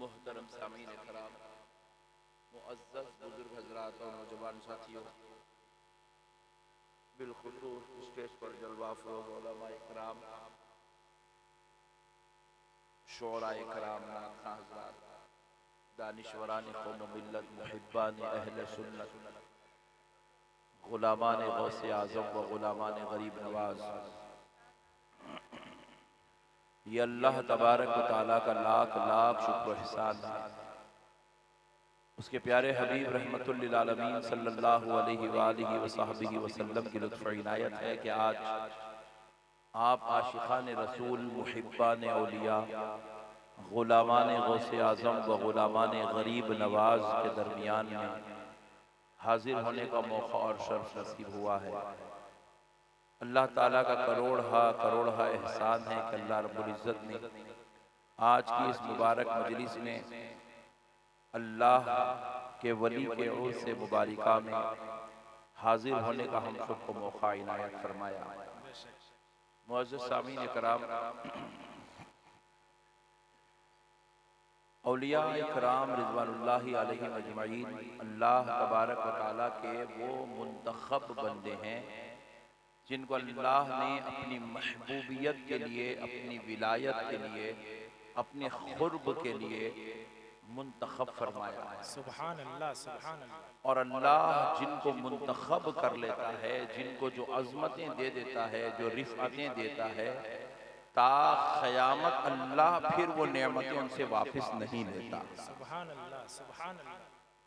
मोहतरम सामीन कराम, मुअज़्ज़ज़ बुजुर्ग हज़रात और नौजवान साथियों, बिलखुसूस स्टेज पर जलवा अफ़रोज़ उलमा इकराम, शुअराए कराम, नाख़ा हज़रात, दानिशवरान क़ौम मिल्लत, मुहिब्बान अहले सुन्नत, गुलामान गौसे आज़म व गुलामान गरीब नवाज, ये अल्लाह तबारक व तआला का लाख लाख शुक्र एहसान है। उसके प्यारे हबीब रहमतुल लिल आलमीन सल्लल्लाहु अलैहि वालिहि वसहबिहि वसल्लम की लुत्फ़ इनायत है कि आज आप आशिक़ान रसूल, मुहिब्बान औलिया, गुलामान गौसे आज़म व गुलामान गरीब नवाज के दरमियान में हाजिर होने का मौका और शर्फ नसीब हुआ है। अल्लाह ताला का करोड़हा एहसान है कि अल्लाह रब्बुल इज़्ज़त ने आज की इस मुबारक मजलिस में अल्लाह के वली के उर्स से मुबारका में हाजिर होने का हम सबको मौका इनायत फरमाया। मुअज़्ज़ज़ सामीन कराम, औलिया इकराम रिज़वानुल्लाहि अलैहिम अजमईन अल्लाह तबारक व तआला के वो मुंतखब बंदे हैं जिनको अल्लाह ने अपनी महबूबियत के लिए, अपनी विलायत के लिए, अपने खुर्ब के लिए मुंतखब फरमाया है। सुभान अल्लाह, सुभान अल्लाह। और अल्लाह जिनको मुंतखब कर लेता है, जिनको जो अज़मतें दे देता है, जो रिफ़अतें देता है, ता क़यामत अल्लाह फिर वो नेमतें उनसे वापस नहीं लेता। सुभान अल्लाह, सुभान अल्लाह।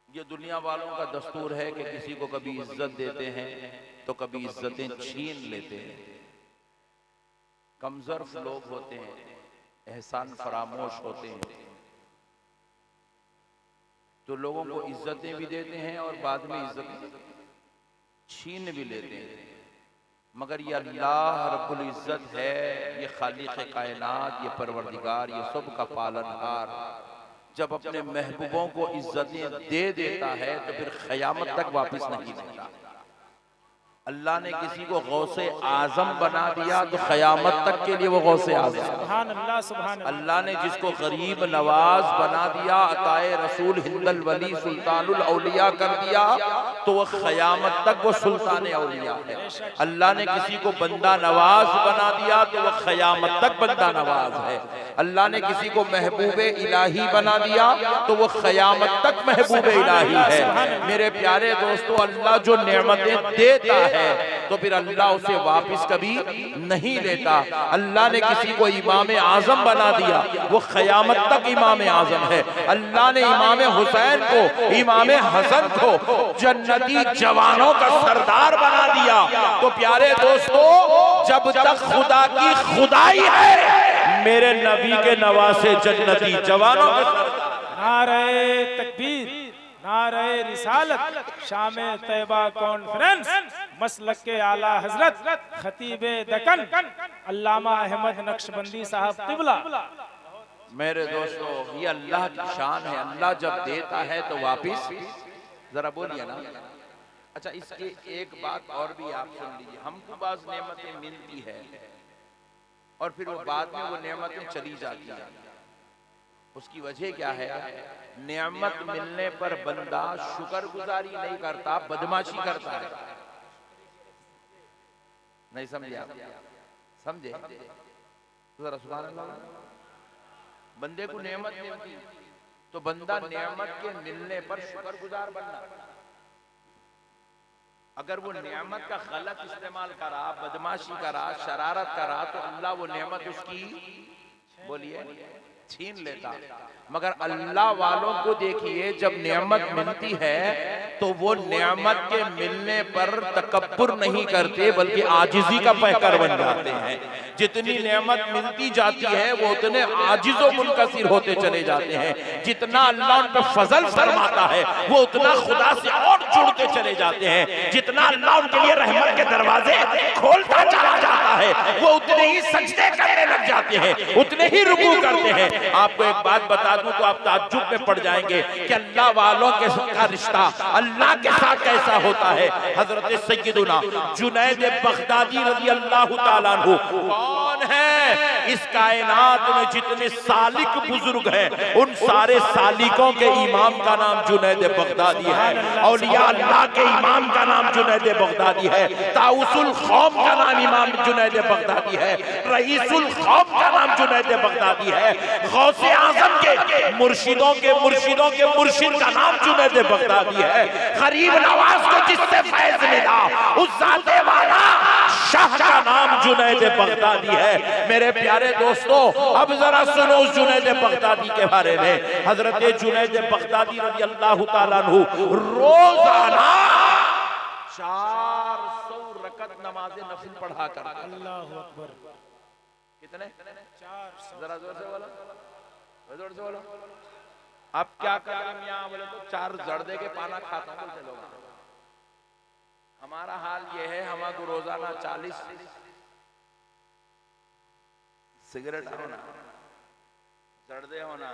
ये दुनिया वालों का दस्तूर है कि किसी को कभी इज्जत देते हैं तो कभी इज्जतें छीन लेते हैं। कमज़र्फ लोग होते हैं, एहसान फरामोश होते हैं, तो लोगों को इज्जतें भी देते हैं और बाद में इज्जत छीन भी लेते हैं। मगर ये अल्लाह रब्बुल इज्जत है, ये खालिक़ कायनात, ये परवरदिगार, ये सब का पालनहार जब अपने महबूबों को इज्जतें दे देता है तो फिर क़यामत तक वापस नहीं देता। अल्लाह ने किसी को गौसे आजम बना दिया तो क़यामत तक के लिए वो गौसे आजम। सुभान अल्लाह, सुभान अल्लाह। अल्लाह ने जिसको गरीब नवाज बना दिया, अताए रसूल हिंदल वली सुल्तानुल औलिया कर दिया, तो वह क़यामत तक वो सुल्तान औलिया है। अल्लाह ने किसी को बंदा नवाज बना दिया तो वह क़यामत तक बंदा नवाज है। अल्लाह ने किसी को महबूबे इलाही बना दिया तो वह क़यामत तक महबूबे इलाही है। मेरे प्यारे दोस्तों, अल्लाह जो नेमतें देता है तो फिर अल्लाह उसे वापस कभी नहीं लेता। अल्लाह ने किसी को इमाम आजम बना दिया, वो क़यामत तक इमाम आजम है। अल्लाह ने इमाम हुसैन को, इमाम हसन को जन्नती जवानों का सरदार बना दिया तो प्यारे दोस्तों, जब तक खुदा की खुदाई है, मेरे नबी के नवासे जन्नती जवानों के सरदार। नारे तकबीर, नारे रिसालत, शामे तैयबा कॉन्फ्रेंस, मसलक के आला हजरत खतीबे दकन अल्लामा अहमद नक्शबंदी साहब क़िबला। मेरे दोस्तों, ये अल्लाह की शान है। अल्लाह जब देता है तो वापिस, जरा बोलिए ना। अच्छा, इसके एक बात और भी आप सुन लीजिए। हमको बाज़ नेमतें मिलती है और फिर वो बाद में वो नेमतें चली जाती हैं। उसकी वजह क्या है? नेमत मिलने पर बंदा शुक्रगुजारी नहीं करता, बदमाशी करता है। नहीं समझे आप? समझे तो जरा सुभान अल्लाह। बंदे को नेमत मिलती तो बंदा नेमत के मिलने पर शुक्रगुजार बनना। अगर वो नेमत का गलत इस्तेमाल करा, बदमाशी करा, शरारत करा, तो अल्लाह वो नेमत उसकी, बोलिए, छीन लेता। मगर अल्लाह वालों को देखिए, जब नेमत मिलती है तो वो नेमत के मिलने पर तकब्बुर नहीं करते, बल्कि आजिजी का पैकर बन जाते हैं। जितनी नेमत मिलती जाती है वो उतने आजिज़ो मुनकसिर होते चले जाते हैं। जितना अल्लाह उन पर फजल फरमाता है वो उतना खुदा से और जुड़ते चले जाते हैं। जितना अल्लाह उनके लिए रहमत के दरवाजे खोलता चला जाता है वो उतने ही सजदे करने लग जाते हैं, उतने ही रुकू करते हैं। आपको एक बात बता दूं तो आप ताज्जुब में पड़ जाएंगे कि अल्लाह वालों के का रिश्ता अल्लाह के साथ कैसा होता है। हजरत सैयदुना जुनैद बगदादी रज़ी अल्लाह ताला अन्हु कौन है? इस कायनात में जितने सालिक बुजुर्ग हैं उन सारे सालिकों के इमाम का नाम जुनैद बगदादी है। औलिया अल्लाह के इमाम का नाम जुनैद बगदादी है। ताउसुल कौम का नाम इमाम जुनैद बगदादी है। रईसुल कौम का नाम जुनैद बगदादी है। गौसे आजम के मुर्शिदों के मुर्शिदों के मुर्शिद का नाम जुनैद बगदादी है। गरीब नवाज को जिससे फैज मिला उस जाते वाला शाह का नाम जुनैद बगदादी है। मेरे प्यारे दोस्तों, अब जरा सुनो उस जुनैद बगदादी के बारे में। हजरत जुनैद बगदादी रज़ी अल्लाह ताला अन्हु रोजाना 400 रकत नमाज़े नफिल पढ़ा करते। अल्लाहु अकबर। कितने? 400। जरा जोर से बोलो, जोर से बोलो। आप क्या कर रहे हैं यहाँ? बोले तो 4 जर्दे के पाना खाता हूँ बोलते लोग। हमारा हाल ये है, हमारे रोजाना 40 सिगरेट होना, जर्दे होना,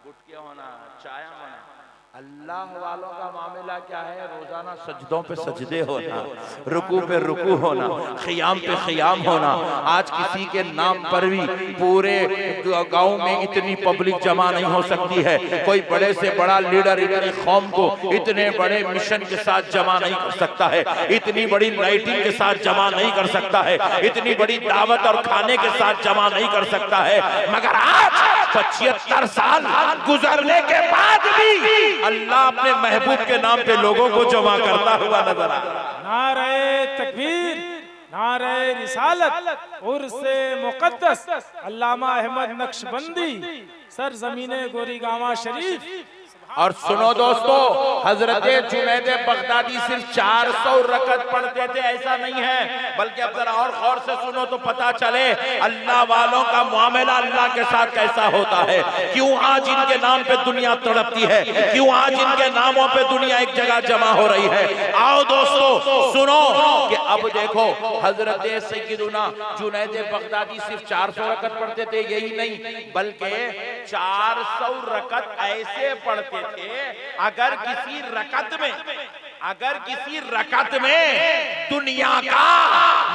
गुटके होना, चाय होना, अल्लाह वालों का मामला क्या है? रोजाना सजदों पे सजदे होना, रुकू पे रुकू होना, ख़ियाम पे ख़ियाम होना। आज किसी के नाम पर भी पूरे गांव में इतनी पब्लिक जमा नहीं हो सकती है। कोई बड़े से बड़ा लीडर इतने कौम को इतने बड़े मिशन के साथ जमा नहीं कर सकता है, इतनी बड़ी लाइटिंग के साथ जमा नहीं कर सकता है, इतनी बड़ी दावत और खाने के साथ जमा नहीं कर सकता है। मगर आज 75 साल गुजरने के बाद भी अल्लाह अपने महबूब के नाम पे लोगों को जमा करता हुआ नजर आ रहा है। नारे तकबीर, नारे रिसालत, उर्से मुक़द्दस अल्लामा अहमद नक्शबंदी, सरज़मीने गोरीगांवा शरीफ। और सुनो दोस्तों, हजरत जुनैद बगदादी सिर्फ 400 रकत पढ़ते थे ऐसा नहीं है, बल्कि अब जरा और गौर से सुनो तो पता चले अल्लाह वालों का मामला अल्लाह के साथ कैसा होता है। क्यों आज इनके नाम पे दुनिया तड़पती है, क्यों आज इनके नामों पे दुनिया एक जगह जमा हो रही है। आओ दोस्तों सुनो कि अब देखो हजरत सैयदुना जुनैद बगदादी सिर्फ 400 रकत पढ़ते थे, यही नहीं बल्कि 400 रकत ऐसे पढ़ते थे अगर किसी रकत में दुनिया का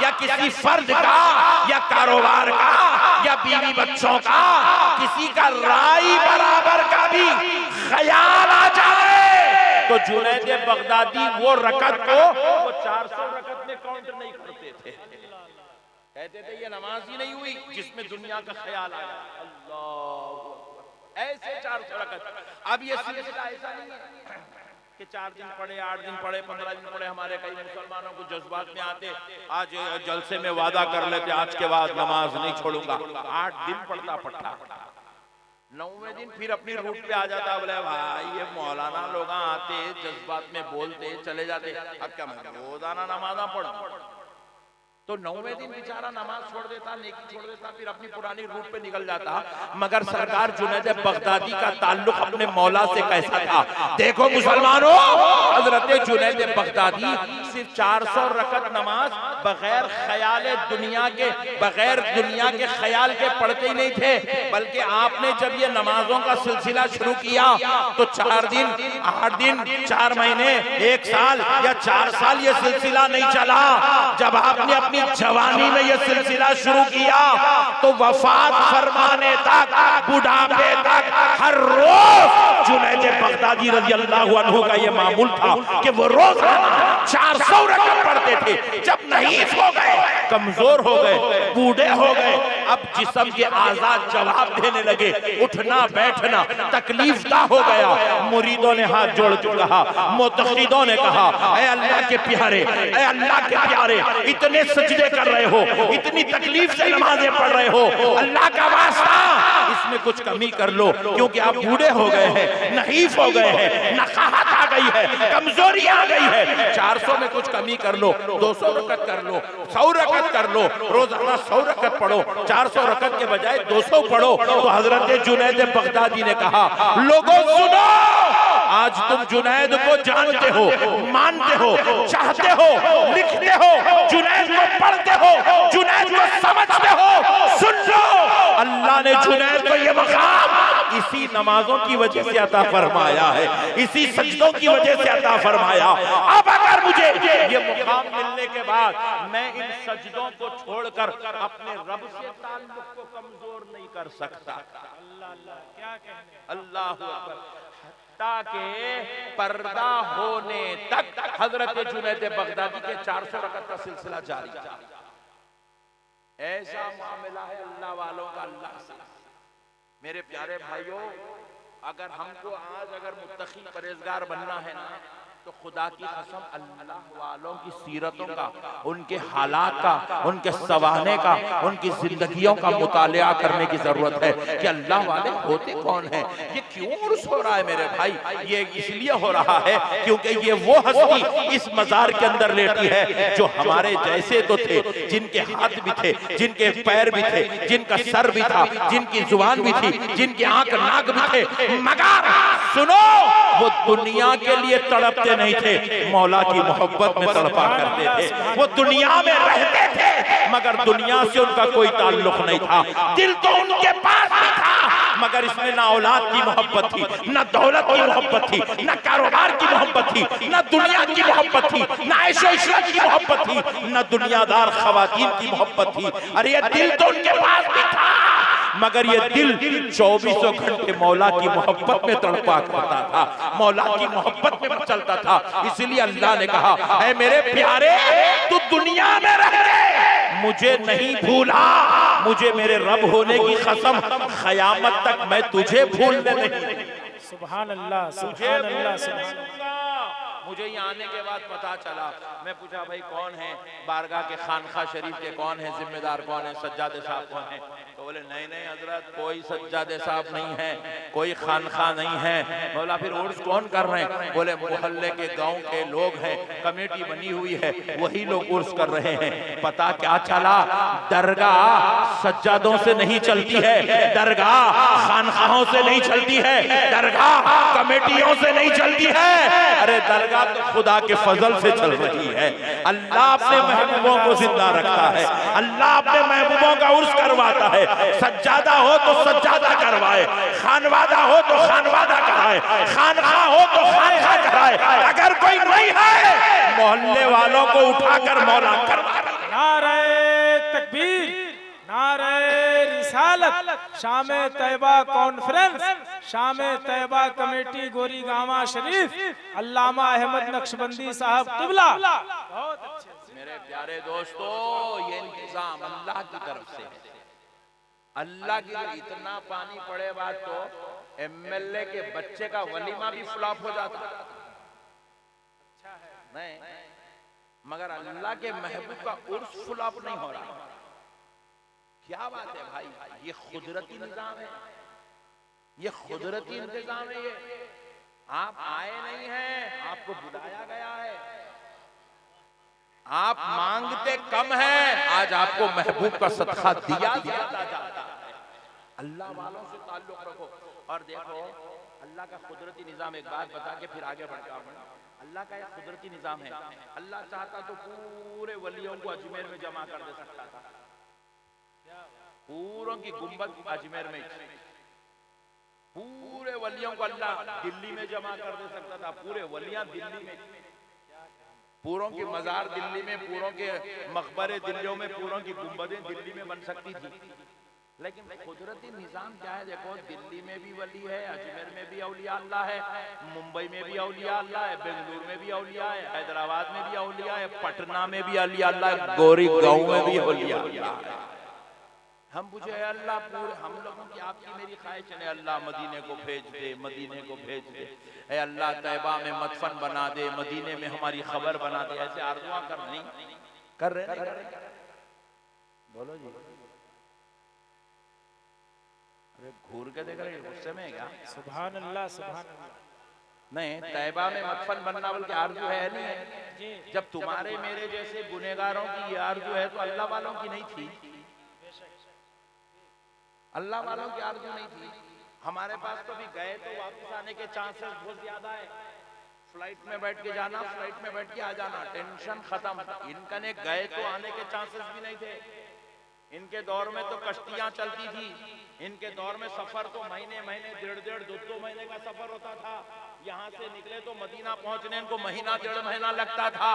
या किसी फर्द का या कारोबार का या बीवी बच्चों का किसी का राई बराबर का भी ख्याल आ जाए तो जुनैद बगदादी वो रकत को वो 400 रकत में काउंट नहीं करते थे। कहते थे ये नमाज ही नहीं हुई जिसमें दुनिया का ख्याल आया। अल्लाह, ऐसे 400 रकत। अब ये सिलसिला ऐसा नहीं है कि 4 दिन पढ़े, 8 दिन पढ़े, 15 दिन पढ़े। हमारे कई मुसलमानों को जज्बात में आते, आज जलसे में वादा कर लेते आज के बाद नमाज नहीं छोड़ूंगा। 8 दिन पढ़ता 9वें दिन फिर अपनी रूट पे आ जाता, बोले भाई ये मौलाना लोग आते जज्बात में बोलते चले जाते, अब क्या मैं रोजाना नमाजा पढ़। तो 9वें दिन बेचारा नमाज छोड़ देता, नेकी छोड़ देता, फिर अपनी पुरानी रूट पे निकल जाता। मगर सरकार जुनैद बगदादी का ताल्लुक अपने मौला से कैसा था? देखो मुसलमानों, हजरत जुनैद बगदादी सिर्फ 400 रकत नमाज बगैर ख्याल दुनिया के, बगैर दुनिया के ख्याल के पढ़ते ही नहीं थे, बल्कि आपने जब ये नमाजों का सिलसिला शुरू किया तो 4 दिन, 8 दिन, 4 महीने, 1 साल या 4 साल ये सिलसिला नहीं चला। जब आपने अपनी जवानी में यह सिलसिला शुरू किया तो वफात फरमाने तक, बुढ़ापे तक हर रोज जुनैद बगदादी रज़ी अल्लाहु अन्हु का यह मामूल था कि वो रोज 400 रकत पढ़ते थे। जब नहीफ हो गए, कमजोर हो गए, बूढ़े हो गए, अब जिस्म के आजाद जवाब देने लगे, उठना बैठना तकलीफदा हो गया। मुरीदों ने हाथ जोड़ कहा, मुतक़िदों ने कहा, ऐ अल्लाह के प्यारे, ऐ अल्लाह के प्यारे, इतने सजदे कर रहे हो, इतनी तकलीफ से नमाजें पढ़ रहे हो, अल्लाह का वास्ता इसमें कुछ कमी कर लो, क्योंकि आप बूढ़े हो गए हैं, नहीफ हो गए हैं, नकाहत आ गई है, कमजोरी आ गई है। 400 में कुछ कमी कर लो, 200 रकत कर लो, 100 रकत कर लो, रोजाना 100 रकत पढ़ो, 400 रकत के बजाय 200 पढ़ो। तो हजरत जुनैद बगदादी ने कहा, लोगों सुनो, आज तुम जुनैद को जानते हो, मानते हो, चाहते हो, लिखते हो, जुनैद को पढ़ते हो, जुनैद को समझते हो। सुन लो, अल्लाह ने जुनैद को यह मकाम इसी नमाजों की वजह से अता फरमाया है, इसी सजदों की वजह से अता फरमाया। अब अगर मुझे ये मुकाम मिलने के बाद मैं इन सजदों को छोड़कर अपने रब से ताल्लुक को कमजोर नहीं कर सकता। अल्लाह अल्लाह, क्या कहने, अल्लाह अकबर। ताकि पर्दा होने तक हजरत जुनैद बगदादी के 400 रकत का सिलसिला जारी था। ऐसा मामला है अल्लाह वालों का अल्लाह से। मेरे प्यारे भाइयों, अगर हमको आज अगर मुत्तकी परहेजगार बनना है ना, तो खुदा की कसम अल्लाह वालों की सीरतों का, उनके हालात का, उनके सवाने का, उनकी जिंदगियों का मुतालिया करने की जरूरत है कि अल्लाह वाले होते कौन हैं। ये क्यों उर्स हो रहा है मेरे भाई? ये इसलिए हो रहा है क्योंकि ये वो हस्ती इस मजार के अंदर लेटी है जो हमारे जैसे तो थे, जिनके हाथ भी थे, जिनके पैर भी थे, जिनका सर भी था, जिनकी जुबान भी थी, जिनके आंख नाक भी थे, मगर सुनो, वो दुनिया के लिए तड़पते नहीं थे, मौला की मोहब्बत में तड़पा करते थे। वो दुनिया में रहते थे मगर दुनिया से उनका कोई ताल्लुक नहीं था। दिल तो उनके पास भी था मगर इसमें ना औलाद की मोहब्बत थी, ना दौलत की मोहब्बत थी, ना कारोबार की मोहब्बत थी, ना दुनिया की मोहब्बत थी, ना ऐशो इशरत की मोहब्बत थी, ना दुनियादार खवातीन की मोहब्बत थी। अरे ये दिल तो उनके पास भी था, मगर ये दिल 24 घंटे मौला की मोहब्बत में तड़पा करता था, मौला की मोहब्बत में चलता था। इसलिए अल्लाह ने कहा, ऐ मेरे प्यारे, तू दुनिया में रह के मुझे नहीं भूला, मुझे मेरे रब होने की कसम, क़यामत तक मैं तुझे भूलने नहीं। सुभान अल्लाह, सुभान अल्लाह, सुभान अल्लाह। मुझे यहाँ आने के बाद पता चला, मैं पूछा भाई कौन है बारगाह के खानखा शरीफ के, कौन है जिम्मेदार, कौन है सज्जादे साहब कौन है? तो बोले नहीं नहीं हजरत, कोई सज्जादे साहब नहीं है, कोई खानखा नहीं है। बोला फिर उर्स कौन कर रहे हैं? बोले मोहल्ले के गांव के लोग हैं, कमेटी बनी हुई है, वही लोग उर्स कर रहे हैं। पता क्या चला, दरगाह सज्जादों से नहीं चलती है, दरगाह खानखाहों से नहीं चलती है, दरगाह कमेटियों से नहीं चलती है। अरे दरगाह तो खुदा के फजल से चल रही है। अल्लाह अपने महबूबों को जिंदा रखता है, अल्लाह अपने महबूबों का उर्स करवाता है। सज्जादा हो तो सज्जादा करवाए, खानवादा हो तो खानवादा कराए, खानखा हो तो खानखा कराए। अगर कोई नहीं है, मोहल्ले वालों को उठाकर मौला करवाए। नारे तकबीर, नारे रिसालत, शामे तैयबा कॉन्फ्रेंस, शामे तैयबा कमेटी गोरीगांवा शरीफ, अल्लामा अहमद नक्शबंदी साहब क़िबला। बहुत अच्छे मेरे प्यारे दोस्तों, ये इंतजाम अल्लाह की तरफ से है। अल्लाह की तरफ इतना पानी पड़े बाद तो एमएलए के बच्चे का वलीमा भी फ्लॉप हो जाता नहीं, मगर अल्लाह के महबूब का उर्स फ्लॉप नहीं हो रहा। क्या बात है भाई, ये खुदरती निजाम है, ये खुदरती इंतजाम है। ये आप आए नहीं हैं, आपको बुलाया गया है। आप मांगते कम हैं, आज आपको महबूब का सदका दिया जाता है। अल्लाह वालों से ताल्लुक रखो। और देखो अल्लाह का कुदरती निजाम, एक बात बता के फिर आगे बढ़ता हूं। अल्लाह का एक कुदरती निजाम है, अल्लाह चाहता तो पूरे वलियों को अजमेर में जमा कर दे सकता था, पूरों की गुंबद अजमेर में, पूरे वलियों को अल्लाह दिल्ली में जमा कर दे सकता था, पूरे वलियां दिल्ली में, पूरों की मजार दिल्ली में, पूरों के मकबरे दिल्लियों में, पूरों की गुंबदें दिल्ली में बन सकती थी। लेकिन कुदरती निजाम क्या है, देखो दिल्ली में भी वली है, अजमेर में भी औलिया अल्लाह है, मुंबई में भी औलिया अल्लाह है, बेंगलुरु में भी औलिया है, हैदराबाद में भी औलिया है, पटना में भी औलिया अल्लाह है, गोरी गांव में भी औलिया अल्लाह है। हम पूछे अल्लाह, पूरे हम लोगों की आपकी मेरी ख्वाहिश है, अल्लाह मदीने को भेज दे, मदीने को भेज दे, ऐ अल्लाह तैयबा में मदफन बना दे, मदीने में हमारी खबर बना दे, ऐसे आरज़ुआं कर नहीं कर रहे। बोलो जी, अरे घूर के देख रहे, गुस्से में क्या? सुभान अल्लाह, सुभान अल्लाह। नहीं, तैयबा में मदफन बनना बल्कि आरज़ू है नहीं है। जब तुम्हारे मेरे जैसे गुनहगारों की ये आरज़ू है तो अल्लाह वालों की नहीं थी, अल्लाह वालों की आरज़ू नहीं थी। हमारे पास तो भी गए तो वापस आने के चांसेस बहुत ज्यादा है, फ्लाइट में बैठ के जाना, फ्लाइट में बैठ के आ जाना, टेंशन खत्म। इनका ने गए तो आने के चांसेस भी नहीं थे। इनके दौर में तो कश्तियां चलती थी, इनके दौर में सफर तो महीने महीने, डेढ़ दो महीने का सफर होता था। यहाँ से निकले तो मदीना पहुंचने इनको महीना 1.5 महीना लगता था।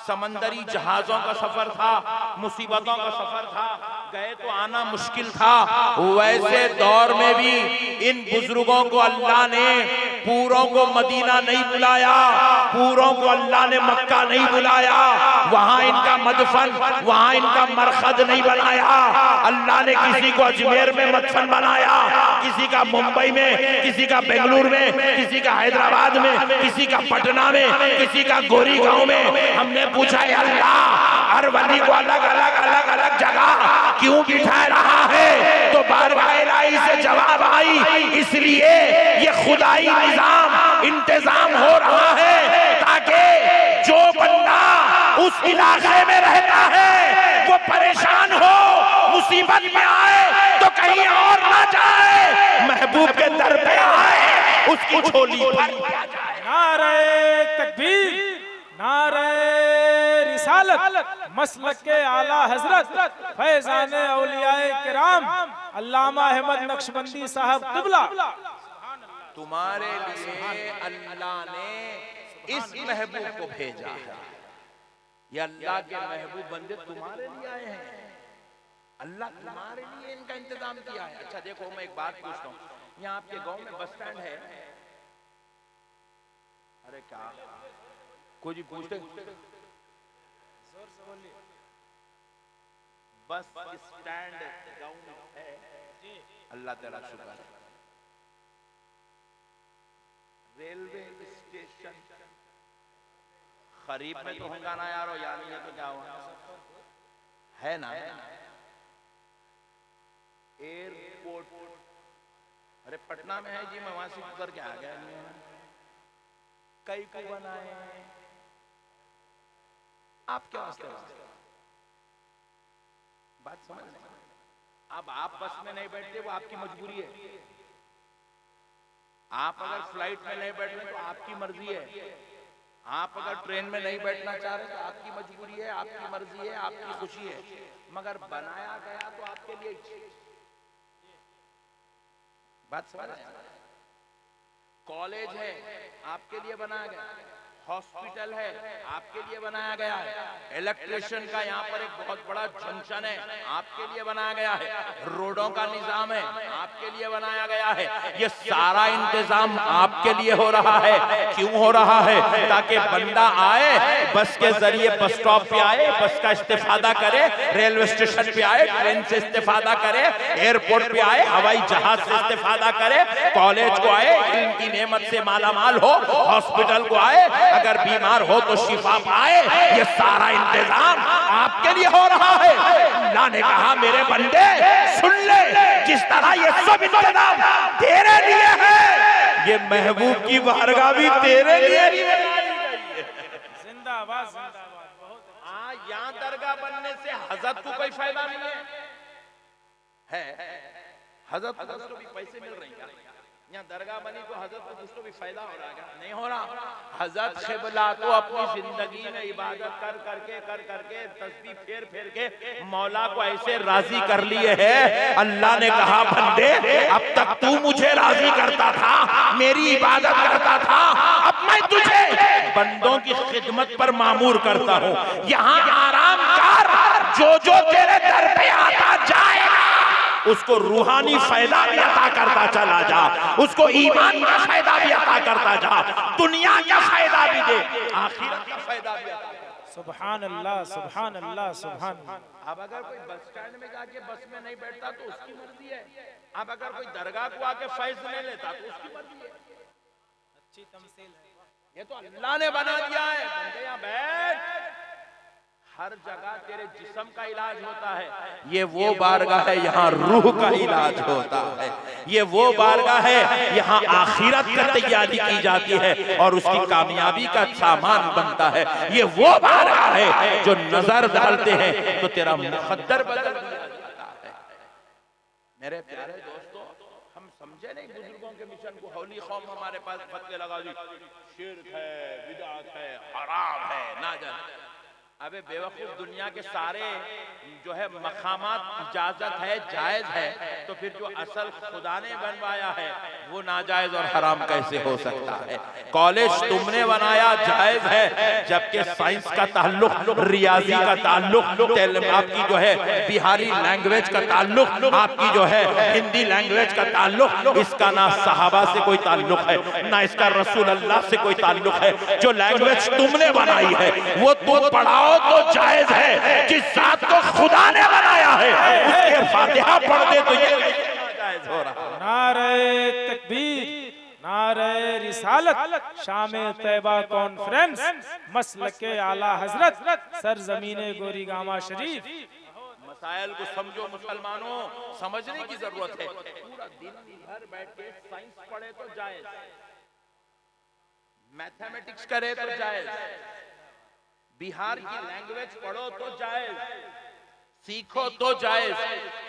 समंदरी जहाजों का सफर था, मुसीबतों का सफर था, गए तो आना मुश्किल था। वैसे दौर में भी इन बुजुर्गों को अल्लाह ने पूरों को मदीना नहीं बुलाया, पूरों को अल्लाह ने मक्का नहीं बुलाया, वहां इनका मदफन, वहां इनका मरखद नहीं बनाया। अल्लाह ने किसी को अजमेर में मदफन बनाया, किसी का मुंबई में, किसी का बेंगलुरु में, किसी का हैदराबाद में, किसी का पटना में, किसी का गोरी गांव में। हमने पूछा है अल्लाह हर वली को अलग अलग जगह क्यों बिठा रहा है? तो बारगाह इलाही से जवाब आई, इसलिए ये खुदाई निजाम इंतजाम हो रहा है ताकि जो बंदा उस इलाके में रहता है वो परेशान हो, मुसीबत में आए तो कहीं और ना जाए, महबूब के दर पे आए, उसकी झोली भर। नारे तकबीर, नारे रिसालत। रिसालत मसलक के आला हजरत फैजान औलियाए किराम अल्लामा अहमद नक्शबंदी साहब क़िबला। तुम्हारे लिए अल्लाह ने इस महबूब को भेजा है। ये अल्लाह के महबूब बंदे तुम्हारे लिए आए हैं। अल्लाह तुम्हारे लिए इनका इंतजाम किया है। अच्छा देखो, मैं एक बात पूछता हूँ, यहाँ आपके गांव में बस स्टैंड है? अरे क्या कोई भी पूछते, बस स्टैंड गांव में है? अल्लाह तेरा शुक्र है। रेलवे स्टेशन खरीब में तो होगा ना यारो, यानी तो क्या हुआ है ना? एयरपोर्ट, अरे पटना में है जी, मैं वहां से उतर के आ गया। कई को बनाए आप क्या वास्ते बात समझ नहीं। अब आप बस में नहीं बैठते वो आपकी मजबूरी है। आप अगर फ्लाइट में नहीं बैठ रहे तो आपकी मर्जी है। आप अगर ट्रेन में नहीं बैठना चाह रहे तो आपकी मजबूरी है, आपकी मर्जी है, आपकी खुशी है। मगर बनाया गया तो आपके लिए। बात समझ? कॉलेज है आपके लिए बनाया गया, हॉस्पिटल है आपके लिए बनाया गया है, इलेक्ट्रिशियन का यहाँ पर एक बहुत बड़ा जंक्शन है आपके लिए बनाया गया है, रोडों का निजाम है आपके लिए बनाया गया है। ये सारा इंतजाम आपके लिए हो रहा है। क्यों हो रहा है? ताकि बंदा आए, बस के जरिए बस स्टॉप पे आए, बस का इस्तेफादा करे, रेलवे स्टेशन पे आए, ट्रेन से इस्तेफादा करे, एयरपोर्ट पे आए, हवाई जहाज से इस्तेफादा करे, कॉलेज को आए, इनकी नेमत से मालामाल हो, हॉस्पिटल को आए, अगर बीमार हो तो शिफा पाए। ये सारा इंतजाम आपके लिए हो रहा है। अल्लाह ने कहा मेरे बंदे सुन ले, जिस तरह ये सब इंतजाम तेरे लिए है, ये महबूब की बारगाह भी तेरे लिए जिंदाबाद जिंदाबाद। यहाँ दरगाह बनने से हजरत को कोई फायदा नहीं है। हजरत को कुछ तो भी पैसे मिल रहे हैं। यहाँ दरगाह बनी तो हजरत को कुछ तो भी फायदा हो रहा है? नहीं हो रहा। हजरत क़िबला को अपनी जिंदगी में इबादत कर करके तस्बीह फेर फेर के मौला को ऐसे राजी कर लिए है। अल्लाह ने कहा बंदे अब तक तू मुझे राजी करता था, मेरी इबादत करता था, अब मैं तुझे बंदों की खिदमत पर मामूर करता हूँ। यहाँ आराम कर, जो तेरे दर पे आता जाएगा उसको रूहानी फायदा भी अता करता चला जा, उसको ईमान का फायदा भी अता करता जा, दुनिया का फायदा भी दे, आखिरत का फायदा भी अता। सुभान अल्लाह सुभान अल्लाह सुभान अल्लाह। अब अगर कोई बस स्टैंड में जाके बस में नहीं बैठता तो उसकी मर्जी है। अब अगर कोई दरगाह को आके फैज नहीं लेता तो उसकी मर्जी है। अच्छी तमसील है। ये तो अल्लाह ने बना दिया है। बंदे यहाँ बैठ, हर जगह तेरे जिस्म का इलाज होता है। ये वो बारगाह है यहाँ रूह का इलाज होता है। ये वो बारगाह है यहाँ आखिरत की तैयारी की जाती है और उसकी कामयाबी का सामान बनता है। ये वो बारगाह है जो नजर डालते हैं तो तेरा मुकद्दर बदल दिया जाता है। मेरे प्यारे दोस्तों, हम समझे नहीं बुजुर्गों के मिशन को। हौली कौम हमारे पास फतवे लगा दी, शिर्क है, बिदअत है, हराम है, ना जाने। अबे बेवकूफ, दुनिया के सारे जो है मकामात इजाजत है, जायज है, तो फिर जो असल खुदा ने बनवाया है वो नाजायज और हराम कैसे हो सकता है? कॉलेज तुमने बनाया जायज है, जबकि साइंस का ताल्लुक, रियाजी का ताल्लुक, आपकी जो है बिहारी लैंग्वेज का ताल्लुक, आपकी जो है हिंदी लैंग्वेज का ताल्लुक, इसका ना सहाबा से कोई ताल्लुक है, ना इसका रसूल अल्लाह से कोई ताल्लुक है। जो लैंग्वेज तुमने बनाई है वो तुम पढ़ाओ तो जायज है, जिस जात को खुदा ने बनाया है उसके फातिहा पढ़ दे तो ये जायज हो रहा है। नारे तकबीर, नारे रिसालत, शामे तैबा कॉन्फ्रेंस, मसलके आला हजरत, सरजमीने गोरीगामा शरीफ। मसाइल को समझो मुसलमानों, समझने की जरूरत है। पूरा दिन भर बैठ के साइंस पढ़े तो जायज, मैथमेटिक्स करे तो जायज, बिहार की लैंग्वेज पढ़ो तो जायज, सीखो तो जायज।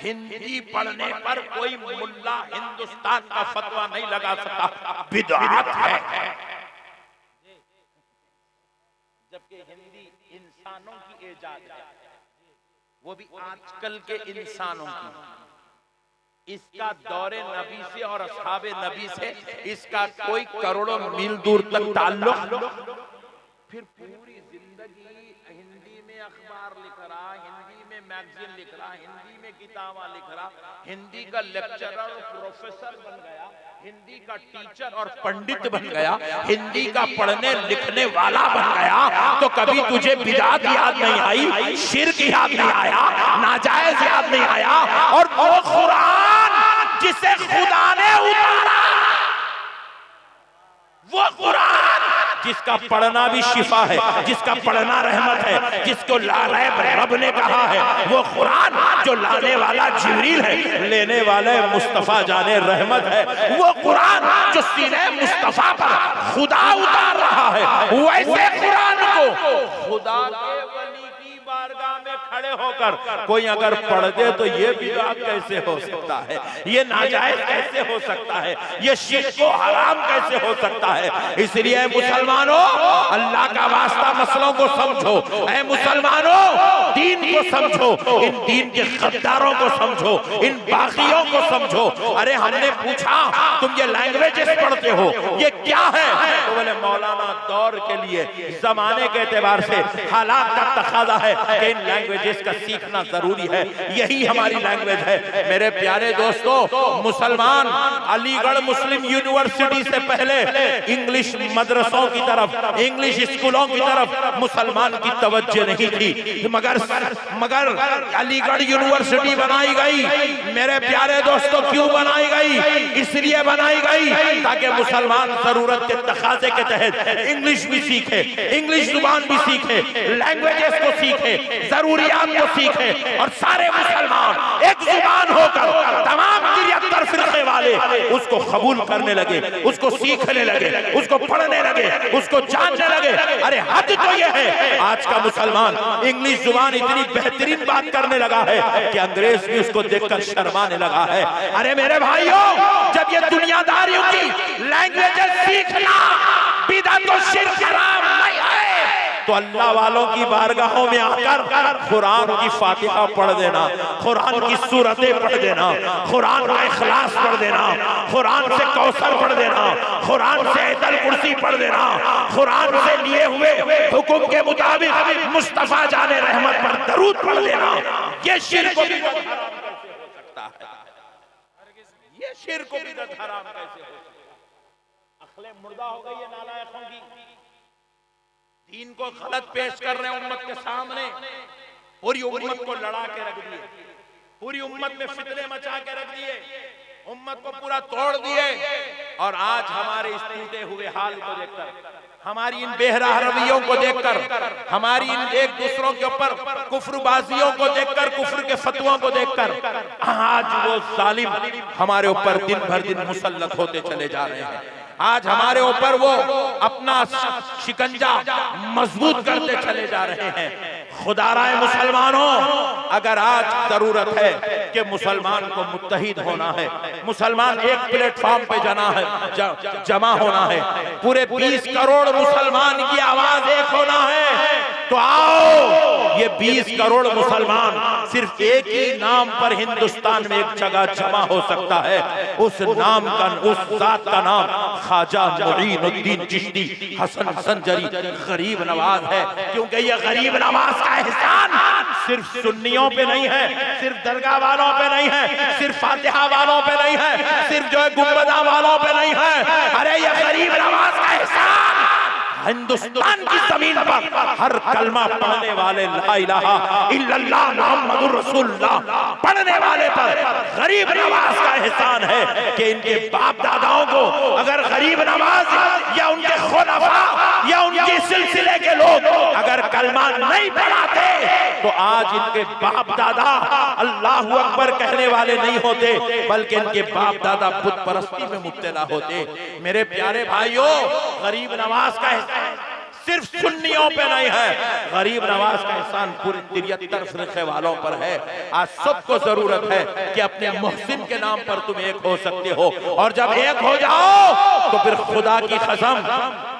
हिंदी पढ़ने पर कोई मुल्ला हिंदुस्तान का फतवा नहीं लगा सकता, बिदअत है। जबकि हिंदी इंसानों की इजाद है, वो भी आजकल के इंसानों की। इसका दौरे नबी से और असहाबे नबी से इसका कोई करोड़ों मील दूर तक ताल्लुक। फिर पूरी जिंदगी हिंदी में अखबार लिख रहा, हिंदी में मैगजीन लिख रहा, हिंदी में किताबा लिख रहा, हिंदी का लेक्चरर और प्रोफेसर बन गया, हिंदी का टीचर और पंडित बन गया, हिंदी का पढ़ने लिखने वाला बन गया, तो कभी तुझे बिदात याद नहीं आई, शिर्क याद नहीं आया, नाजायज याद नहीं आया। और वो कुरान जिसे खुदा ने उतारा, वो कुरान जिसका पढ़ना भी शिफा है, जिसका पढ़ना रहमत है, जिसको लारैब रब ने कहा है, वो कुरान जो लाने वाला जिब्रील है, लेने वाले मुस्तफा जाने रहमत है, वो कुरान जो सीने मुस्तफा पर खुदा उतार रहा है, वैसे कुरान को खुदा के वली की बारगाह में खड़े होकर कोई अगर पढ़ दे तो ये बिदात कैसे हो सकता है, ये नाजायज कैसे हो सकता है, ये शिर्क को हराम कैसे हो सकता है। इसलिए मुसलमानों, अल्लाह का वास्ता मसलों को समझो, ऐ मुसलमानों दीन को समझो, इन दीन के गद्दारों को समझो, इन बागियों को समझो। अरे हमने पूछा तुम ये लैंग्वेजेस पढ़ते हो ये क्या है, तो बोले मौलाना दौर के लिए, जमाने के एतबार से हालात का तकाजा है कि इन लैंग्वेजेस का सीखना जरूरी है, यही हमारी लैंग्वेज है। मेरे प्यारे दोस्तों, मुसलमान अलीगढ़ मुस्लिम यूनिवर्सिटी से पहले इंग्लिश मदरसों की तरफ, इंग्लिश स्कूलों की तरफ मुसलमान की तवज्जो नहीं थी, मगर अलीगढ़ यूनिवर्सिटी बनाई गई। मेरे प्यारे दोस्तों, क्यों बनाई गई? इसलिए बनाई गई ताकि मुसलमान जरूरत के तकाजे के तहत इंग्लिश भी सीखे, इंग्लिश जुबान भी सीखे, लैंग्वेजेस को सीखे, जरूरियात को सीखे, और सारे मुसलमान एक जुबान होकर तमाम 73 फिरके वाले उसको कबूल करने लगे, उसको सीखने लगे, उसको पढ़ने लगे, उसको जानने लगे। अरे हद तो यह है, आज का मुसलमान इंग्लिश जुबान इतनी बेहतरीन बात करने लगा है कि अंग्रेज भी उसको देखकर शर्माने लगा है। अरे मेरे भाइयों, जब ये दुनियादारियों की लैंग्वेजेस सीखना बिदअत और शिर्क हराम नहीं है, तो अल्लाह वालों की बारगाहों में आकर कुरान की फातिहा पढ़ देना, कुरान की सूरतें पढ़ देना, कुरान का इखलास पढ़ देना, कुरान से कौसर पढ़ देना, कुरान से आयतुल कुर्सी पढ़ देना, कुरान से लिए हुए हुक्म के मुताबिक मुस्तफा जाने रहमत पर दरूद पढ़ देना, ये शिर्क को बिदअत हराम कैसे हो सकता है? ये शिर्क को बिदअत हराम कैसे हो सकता है? अखले मुर्दा हो गई है नालायकों की, दीन को गलत पेश कर रहे हैं उम्मत के सामने, पूरी उम्मत को लड़ा के रख दिए, पूरी उम्मत में फितने मचा के रख दिए, उम्मत को पूरा तोड़ दिए। और आज हमारे इस टूटे हुए हाल को देखकर, हमारी इन बेहरा रवैयों को देखकर, हमारी इन एक दूसरों के ऊपर कुफ्रबाजियों को देखकर, कुफ्र के फतवों को देखकर, आज वो जालिम हमारे ऊपर दिन भर दिन मुसल्लत होते चले जा रहे हैं। आज हमारे ऊपर वो अपना शिकंजा मजबूत करते चले जा रहे हैं। खुदाराए मुसलमानों, अगर आज जरूरत है कि मुसलमान को मुत्तहिद होना है, मुसलमान एक प्लेटफॉर्म पे जमा होना है, पूरे 20 करोड़ मुसलमान की आवाज एक होना है, तो आओ ये 20 करोड़ मुसलमान सिर्फ एक ही नाम पर हिंदुस्तान में एक जगह जमा हो सकता है। उस नाम का, उस जात का नाम ख्वाजा मुईनुद्दीन चिश्ती हसन संजरी गरीब नवाज है। क्योंकि ये गरीब नवाज का एहसान सिर्फ सुन्नियों पे नहीं है, सिर्फ दरगाह वालों पे नहीं है, सिर्फ फातिहा वालों पे नहीं है, सिर्फ जो है गुंबदा वालों पे नहीं है। अरे ये गरीब नवाज का एहसान हिंदुस्तान की जमीन पर हर कलमा पढ़ने वाले, ला इलाहा इल्लल्लाह मुहम्मदुर रसूलुल्लाह पढ़ने वाले पर गरीब नवाज का एहसान है कि इनके बाप दादाओं को अगर गरीब नवाज या उनके खुलफा या उनके सिलसिले के लोग अगर कलमा नहीं पढ़ाते तो आज इनके बाप दादा अल्लाहू अकबर कहने वाले नहीं होते, बल्कि इनके बाप दादा बुत परस्ती में मुब्तला होते। मेरे प्यारे भाइयों, गरीब नवाज का सिर्फ सुन्नियों पे नहीं है, गरीब नवाज का एहसान पूरे 73 फिरके वालों पर है। आज सबको जरूरत है कि अपने मोहसिन के नाम पर तुम एक हो सकते हो, और जब एक हो जाओ तो फिर खुदा की कसम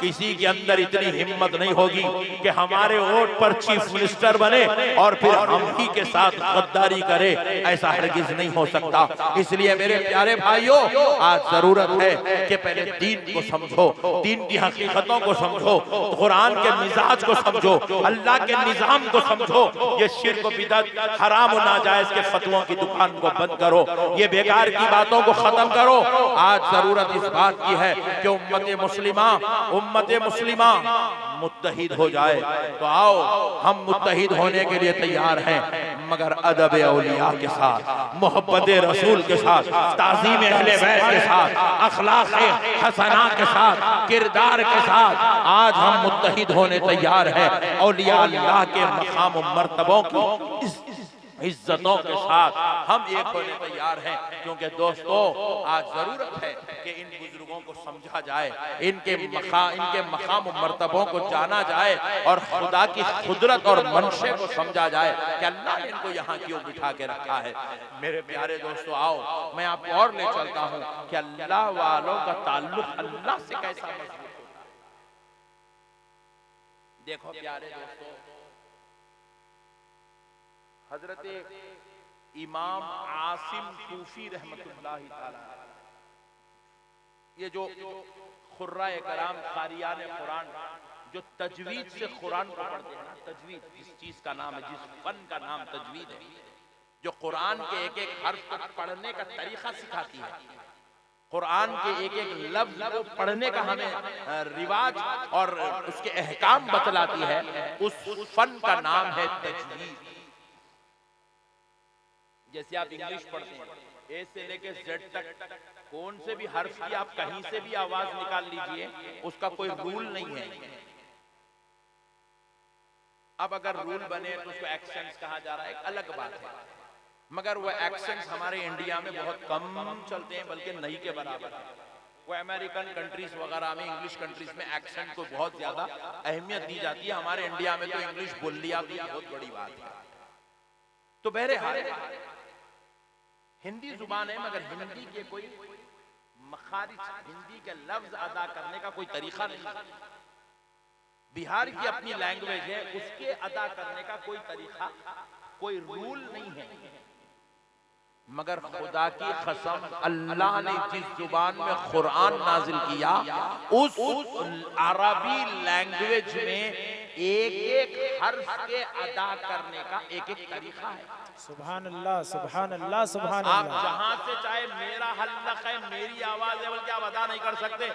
किसी के अंदर इतनी हिम्मत नहीं होगी कि हमारे वोट पर चीफ मिनिस्टर बने और फिर हम ही के साथ गद्दारी करे। ऐसा हरगिज नहीं हो सकता। इसलिए मेरे प्यारे भाइयों, आज जरूरत है कि पहले दीन को समझो, दीन की हकीकतों को समझो, कुरान के मिजाज को समझो, अल्लाह के निजाम को समझो। ये शिर्क व बिदअत, हराम और नाजायज के फतवों की दुकान को बंद करो, ये बेकार की बातों को खत्म करो। आज जरूरत इस बात की है कि उम्मत मुस्लिमा मुत्तहिद हो जाए। तो आओ, हम मुत्तहिद होने के लिए तैयार हैं, मगर अदब औलिया के साथ, मोहब्बत रसूल के साथ, ताज़ीम अहले बैत के साथ, अखलाक हसना के साथ, किरदार के साथ आज हम मुत्तहिद होने तैयार हैं। औलिया अल्लाह के मकाम व मर्तबों की इज्जतों के साथ हम एक होने तैयार हैं। क्योंकि दोस्तों, आज जरूरत है कि इन बुजुर्गों को समझा जाए, इनके मकाम व मर्तबों को जाना जाए, और खुदा की कुदरत और मंशे को समझा जाए कि अल्लाह ने इनको यहाँ क्यों बिठा के रखा है। मेरे प्यारे दोस्तों, आओ मैं आपको और ले चलता हूँ कि अल्लाह वालों का ताल्लुक अल्लाह से कैसा मजबूत होता है। देखो प्यारे दोस्तों, हजरत इमाम आसिम कूफी रहमतुल्लाहि ताला, ये जो खुर्राए कराम क़ारियाने कुरान जो तजवीद से कुरान को पढ़ते हैं ना, तजवीद जिस चीज का नाम है, जिस फन का नाम तजवीद है, जो कुरान के एक एक हर्फ को पढ़ने का तरीका सिखाती है, कुरान के एक एक लफ्ज को पढ़ने का हमें रिवाज और उसके अहकाम बतलाती है, उस फन का नाम है तजवीद। जैसे आप इंग्लिश पढ़ते हैं, ए से लेके जेड तक कौन से भी हर्फ की आप कहीं से भी आवाज निकाल लीजिए, उसका कोई रूल नहीं है। अब अगर रूल बने तो उसको एक्सेंट्स कहा जा रहा है, एक अलग बात है, मगर वो एक्सेंट्स हमारे इंडिया में बहुत कम चलते हैं, बल्कि नहीं के बराबर है। वो अमेरिकन कंट्रीज वगैरह में, इंग्लिश कंट्रीज में एक्सेंट को बहुत ज्यादा अहमियत दी जाती है। हमारे इंडिया में तो इंग्लिश बोल लिया भी बहुत बड़ी बात है। तो बहरहाल हिंदी जुबान है, मगर हिंदी के कोई मखारिज, हिंदी के लफ्ज अदा करने का कोई तरीका नहीं। बिहार की अपनी लैंग्वेज है, उसके अदा करने का कोई तरीका, कोई रूल नहीं है। मगर खुदा की कसम, अल्लाह ने जिस जुबान में कुरान नाजिल किया, उस अरबी लैंग्वेज में एक एक हर्फ के अदा करने का एक एक तरीका है। सुभान अल्लाह, सुभान अल्लाह, सुभान आप अल्लाह। जहां से चाहे मेरा हल्लक है, मेरी आवाज है, बल्कि आप अदा नहीं कर सकते।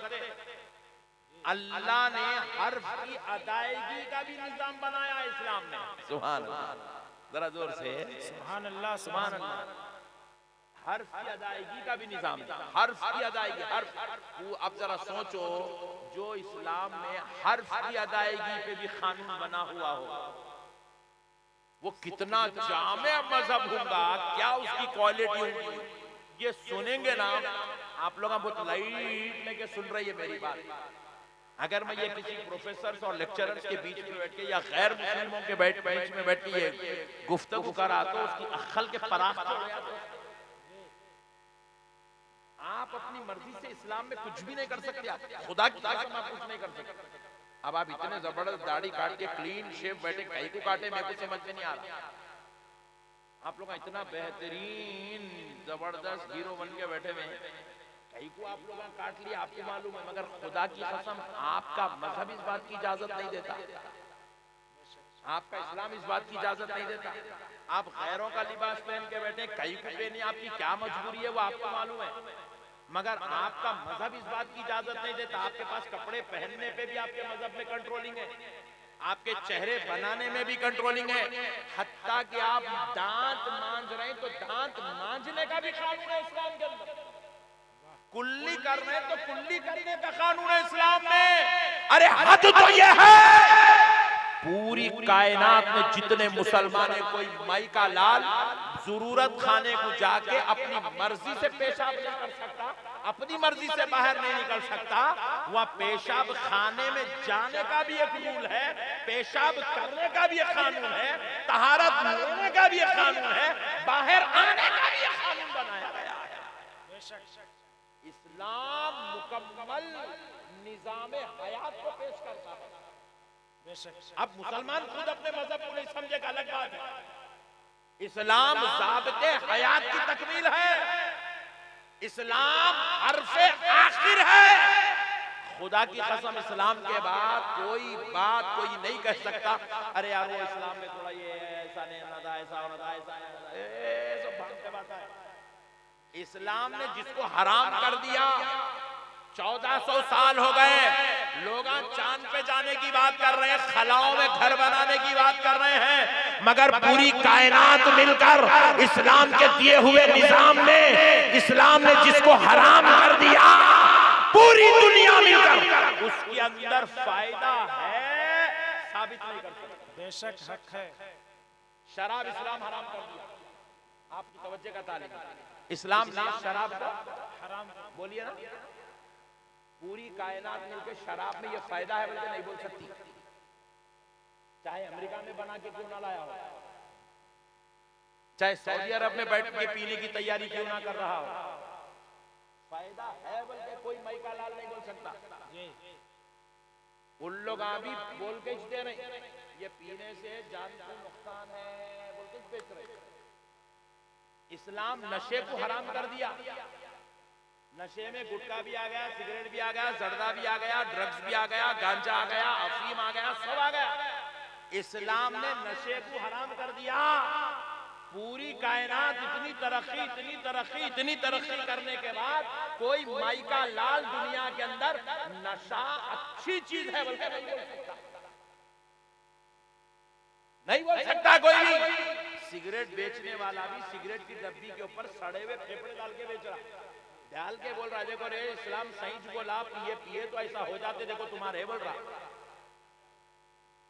अल्लाह ने हर्फ की अदायगी का भी निजाम बनाया इस्लाम में। सुभान अल्लाह, जरा जोर से सुभान अल्लाह, सुभान अल्लाह। हर्फ की अदायगी का भी निजाम है, हर्फ की अदायगी, हर्फ। अब जरा सोचो, जो इस्लाम में हर्फ की अदायगी पे भी कानून बना हुआ हो, वो कितना जामे मजहब होगा, क्या उसकी क्वालिटी होगी, ये सुनेंगे ना आप लोग। बहुत लाइट लेके सुन रही है मेरी बात। अगर मैं ये किसी प्रोफेसर और लेक्चरर्स के बीच में बैठ के या गैर मुस्लिमों के बीच में बैठ के ये गुफ्तगू करा, तो उसकी अक्ल के पराख आप अपनी मर्जी से इस्लाम में कुछ भी नहीं कर सकते। आप खुदा की कसम आप कुछ नहीं कर सकते। अब आप इतने जबरदस्त दाढ़ी काट के क्लीन शेव बैठे, कहीं को काटे, मेरे को समझ में नहीं आ रहा। आप लोग इतना बेहतरीन जबरदस्त हीरो बन के बैठे हुए, कहीं को आप लोग काट लिया, आपको मालूम है। मगर खुदा की कसम, आपका मजहब इस बात की इजाजत नहीं देता, आपका इस्लाम इस बात की इजाजत नहीं देता। आप गैरों का लिबास पहन के बैठे, कहीं को पहने, आपकी क्या मजबूरी है वो आपको मालूम है। मगर आपका मजहब इस बात की इजाजत नहीं देता। आपके पास कपड़े पहनने पे भी आपके मजहब में कंट्रोलिंग है, आपके चेहरे बनाने में भी कंट्रोलिंग है, हत्ता कि आप दांत मांज रहे हैं तो दांत मांजने का भी कानून है इस्लाम के अंदर। कुल्ली कर रहे हैं तो कुल्ली करने का कानून है इस्लाम में। अरे हद तो ये है, पूरी कायनात में जितने मुसलमान है, कोई माई का लाल जरूरत खाने को जाके अपनी मर्जी से पेशाब नहीं कर सकता, अपनी मर्जी से बाहर नहीं निकल सकता, वह पेशाब खाने में जाने का भी एक रूल है, पेशाब करने का भी एक कानून है, तहारत लेने का भी एक कानून है, बाहर आने का भी एक कानून बनाया गया है। इस्लाम मुकम्मल निजाम हयात को पेश करता है। अब मुसलमान खुद अपने मजहब को नहीं समझेगा, अलग बात है। इस्लाम ज़ाबिते हयात की तकमील है, इस्लाम हर्फे आखिर है। खुदा की कसम इस्लाम के बाद कोई बात कोई नहीं कह सकता, अरे यार वो इस्लाम में थोड़ा ये ऐसा नहीं होना था, ऐसा होना था, ऐसा सब भाग के बात है। इस्लाम ने जिसको हराम कर दिया, 1400 साल हो गए, लोग चांद पे जाने की बात कर रहे हैं, खलाओं में घर बनाने की बात कर रहे हैं, मगर पूरी कायनात मिलकर इस्लाम के दिए हुए निजाम में इस्लाम ने जिसको हराम कर दिया, पूरी दुनिया मिलकर उसके अंदर फायदा है साबित नहीं कर सकती। बेशक हक है। शराब इस्लाम हराम कर दिया, आपकी तवज्जो का तालिब, इस्लाम ने शराब का हराम बोलिए ना, पूरी कायनात मिलकर शराब में ये फायदा है बल्कि नहीं बोल सकती, चाहे अमेरिका में बना के क्यों ना लाया हो, चाहे सऊदी अरब में बैठ के पीने की तैयारी क्यों ना कर रहा हो, फायदा है बल्कि कोई मई का लाल नहीं बोल सकता। उन लोग भी बोल के दे रहे, ये पीने से जान को नुकसान है बोल के बेच रहे। इस्लाम नशे को हराम कर दिया, नशे में गुटखा भी आ गया, सिगरेट भी आ गया, जर्दा भी आ गया, ड्रग्स भी आ गया, गांजा आ गया, अफीम आ गया, सब आ गया। इस्लाम ने नशे को हराम कर दिया। पूरी कायनात इतनी तरक्की करने के बाद कोई माई का लाल दुनिया के अंदर नशा अच्छी चीज है बल्कि नहीं बोल सकता कोई भी। सिगरेट बेचने वाला भी सिगरेट की डब्बी के ऊपर सड़े हुए फेफड़े डाल के बेच रहा, डाल के बोल रहा है देखो रे इस्लाम सही बोला, पिए तो ऐसा हो जाते, देखो तुम्हारे बोल रहा।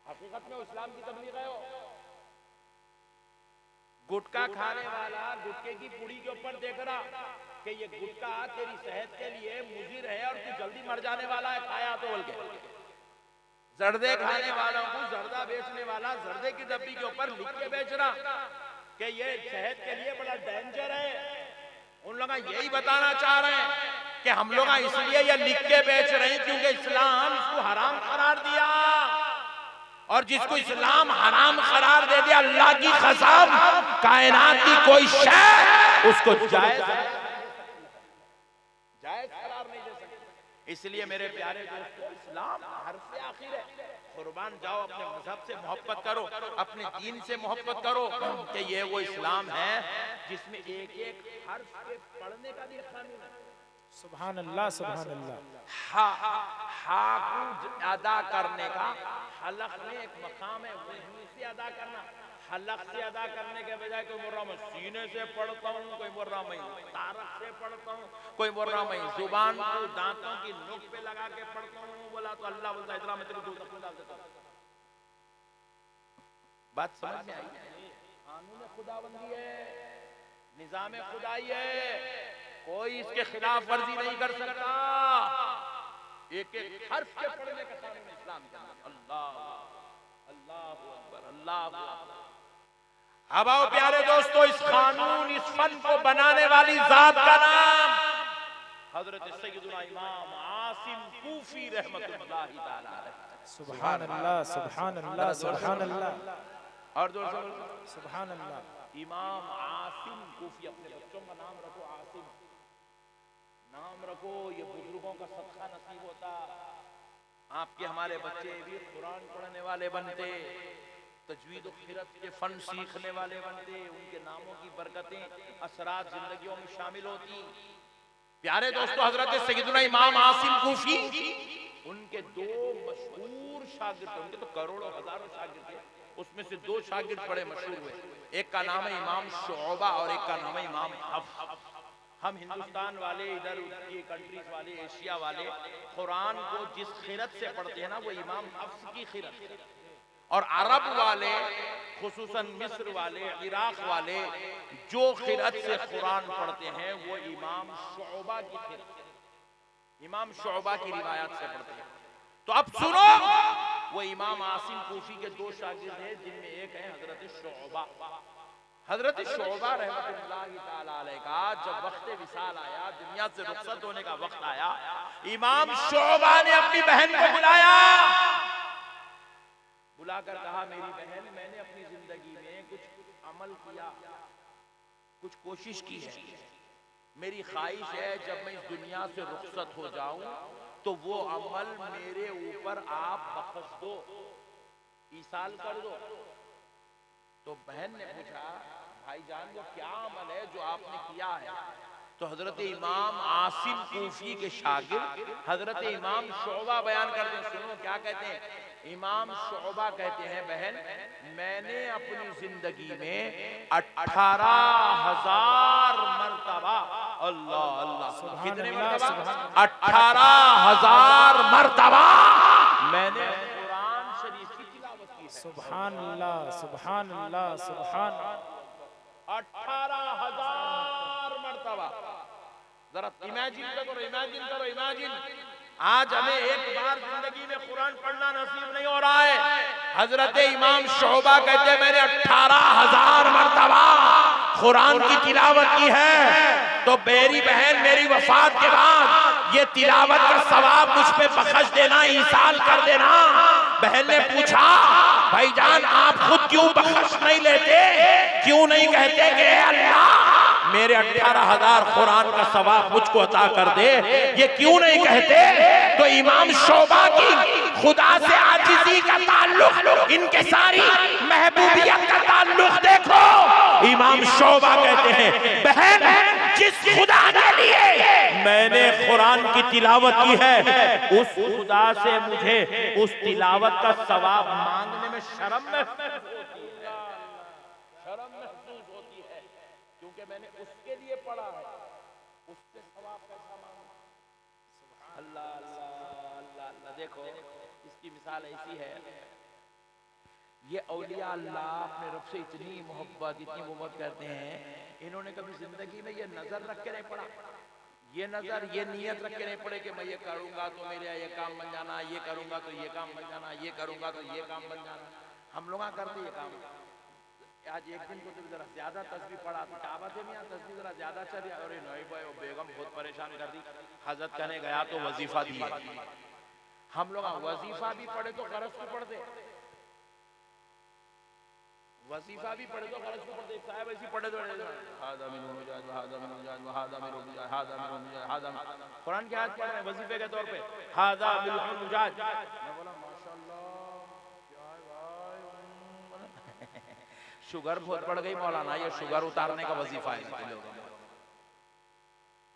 हकीकत में इस्लाम की तबलीग है। गुटखा खाने वाला गुटके की पुड़ी के ऊपर देख रहा कि ये गुटखा तेरी सेहत के लिए मुजीर है और तू जल्दी मर जाने वाला है, खाया तो बोल के। जर्दे खाने वालों को जर्दा बेचने वाला जर्दे की डब्बी के ऊपर लिख के बेच रहा कि ये सेहत के लिए बड़ा डेंजर है। उन लोग यही बताना चाह रहे हैं कि हम लोग इसलिए ये लिख के बेच रहे हैं क्योंकि इस्लाम इसको हराम करार दिया, और जिसको इस्लाम हराम करार दे दिया, अल्लाह की कसम कायनात की कोई शय उसको जायज करार नहीं दे सकती। इसलिए मेरे प्यारे दोस्तों, इस्लाम हर से आखिर है। कुर्बान जाओ, अपने मजहब से मोहब्बत करो, अपने दीन से मोहब्बत करो कि ये वो इस्लाम है जिसमें एक एक हर्फ के पढ़ने का भी कानून है। सुभान अल्लाह, सुभान अल्लाह। हा को अदा करने का हलक में एक मकाम है, वहीं से अदा करना। हलक से अदा करने के बजाय कोई बोल रहा मैं सीने से पढ़ता हूँ, कोई बोल रहा मैं तारक से पढ़ता हूँ, कोई बोल रहा मैं जुबान को दांतों की नोक पे लगा के पढ़ता हूँ। बोला तो अल्लाह बोलता है इतना मैं तेरे को डाल देता हूँ। बात समझ में आई? कानून खुदाबंदी है, निजाम खुदाई है, कोई इसके खिलाफ वर्जी नहीं कर सकता। एक एक हर्फ के पढ़ने का कानून इस्लाम का। अल्लाह अल्लाह अकबर, अल्लाह अकबर। अब आओ प्यारे दोस्तों, इस कानून इस फन को बनाने वाली जात का नाम हजरत सैयदुना इमाम आसिम कूफी रहमतुल्लाह तआला अलैह। सुभान अल्लाह, सुभान अल्लाह, सुभान अल्लाह। और दोस्तों सुभान अल्लाह। इमाम आसिम कूफी, अपने बच्चों का नाम रखो आसिम, नाम रखो, ये बुजुर्गों का सदका नसीब होता। आपके हमारे बच्चे भी कुरान पढ़ने वाले बनते, तजवीद क़िरात के फन सीखने वाले बनते, उनके नामों की बरकतें असरात जिंदगियों में शामिल होती। प्यारे दोस्तों, हजरत सैयदुना इमाम आसिम कूफी, उनके दो मशहूर शागिर्द, उनके तो करोड़ों हजारों शागिर्द थे, उसमें से दो शागिर्द बड़े मशहूर हुए। एक का नाम है इमाम शुअबा और एक का नाम है इमाम हफ्स। हम हिंदुस्तान वाले, इधर की कंट्रीज वाले, एशिया वाले कुरान को जिस क़िरात से पढ़ते हैं ना, वो इमाम हफ्स की क़िरात, और अरब वाले खुसूसन मिस्र वाले, इराक वाले जो क़िरात से कुरान पढ़ते हैं वो इमाम शुअबा की क़िरात। इमाम शुअबा की रिवायत से पढ़ते हैं। तो अब सुनो, वो इमाम आसिम कूफी के दो शागिर्द हैं, जिनमें एक है हजरत शुअबा। हजरत शुअबा रहमतुल्लाहि तआला अलैह का जब वक्त विसाल आया, दुनिया से रुखसत होने का वक्त आया, इमाम शुअबा ने अपनी बहन को बुलाया, बुलाकर कहा, मेरी बहन, मैंने अपनी जिंदगी में कुछ अमल किया, कुछ कोशिश की है, मेरी ख्वाहिश है जब मैं इस दुनिया से रुखसत हो जाऊं तो वो अमल मेरे ऊपर आप बख्श दो, ईसाल कर दो। तो बहन ने पूछा, भाईजान वो क्या अमल है जो आपने किया है? तो हजरत इमाम आसिम कूफी के शागिर्द हजरत इमाम शुअबा बयान करते हैं। सुनो क्या कहते हैं। इमाम शुअबा कहते हैं, बहन, मैंने अपनी जिंदगी में 18,000 मर्तबा, अल्लाह अल्लाह, कितने मर्तबा? 18,000 मर्तबा मैंने कुरान शरीफ की तिलावत की। सुभान अल्लाह, सुभान अल्लाह, सुभान। 18,000 मर्तबा। जरा इमेजिन करो, इमेजिन करो, इमेजिन। आज हमें एक बार जिंदगी में कुरान पढ़ना नसीब नहीं हो रहा है। हजरत इमाम शुअबा कहते हैं, मैंने 18,000 मर्तबा कुरान की तिलावत की है। तो मेरी बहन, मेरी वफात के बाद ये तिलावत का सवाब मुझ पे बख्श देना, ईसाल कर देना। बहन ने पूछा, भाईजान आप खुद क्यों बख्श नहीं लेते, क्यों नहीं कहते कि अल्लाह मेरे 18,000 कुरान का सवाब मुझको अता कर दे, ये क्यों नहीं कहते? तो इमाम शुअबा की खुदा से आजिज़ी का ताल्लुक, इनके सारी महबूबियत का ताल्लुक देखो। इमाम शुअबा कहते हैं, बहन, जिस खुदा के लिए मैंने कुरान की तिलावत की है, उस खुदा से मुझे उस तिलावत का सवाब मांगने में शर्म महसूस होती है, शर्म महसूस होती है, क्योंकि मैंने उसके लिए पढ़ा है, उससे सवाब कैसा मांगूं? अल्लाह अल्लाह अल्लाह अल्लाह। देखो, इसकी मिसाल ऐसी है, ये औलिया अल्लाह अपने रब से इतनी मोहब्बत करते हैं, इन्होंने कभी जिंदगी में ये नजर रख के नहीं पढ़ा, ये नजर, ये नियत रख के नहीं पड़े कि मैं ये करूंगा तो मेरे ये काम बन जाना, ये करूंगा तो ये काम बन जाना, ये करूंगा तो ये काम बन जाना। हम लोग करते ये काम। आज एक दिन को तो जरा ज्यादा तस्बीह पढ़ा, तो काबा थे मियां तस्बीह जरा ज्यादा चल रही, और नहीं भाई, बेगम बहुत परेशान कर दी, हजरत कहने गया तो वजीफा दिए। हम लोग वजीफा भी पढ़े तो गरज को पढ़ते, वजीफा भी पढ़े तो गरज को पढ़ते, साहब ऐसी पढ़े तो कुरान के आयत पढ़ रहे हैं वजीफे के तौर पे, हादा बिल मुजाज। मैं बोला माशाल्लाह, क्या है भाई, शुगर बहुत बढ़ गई मौलाना, ये शुगर उतारने का वजीफा है।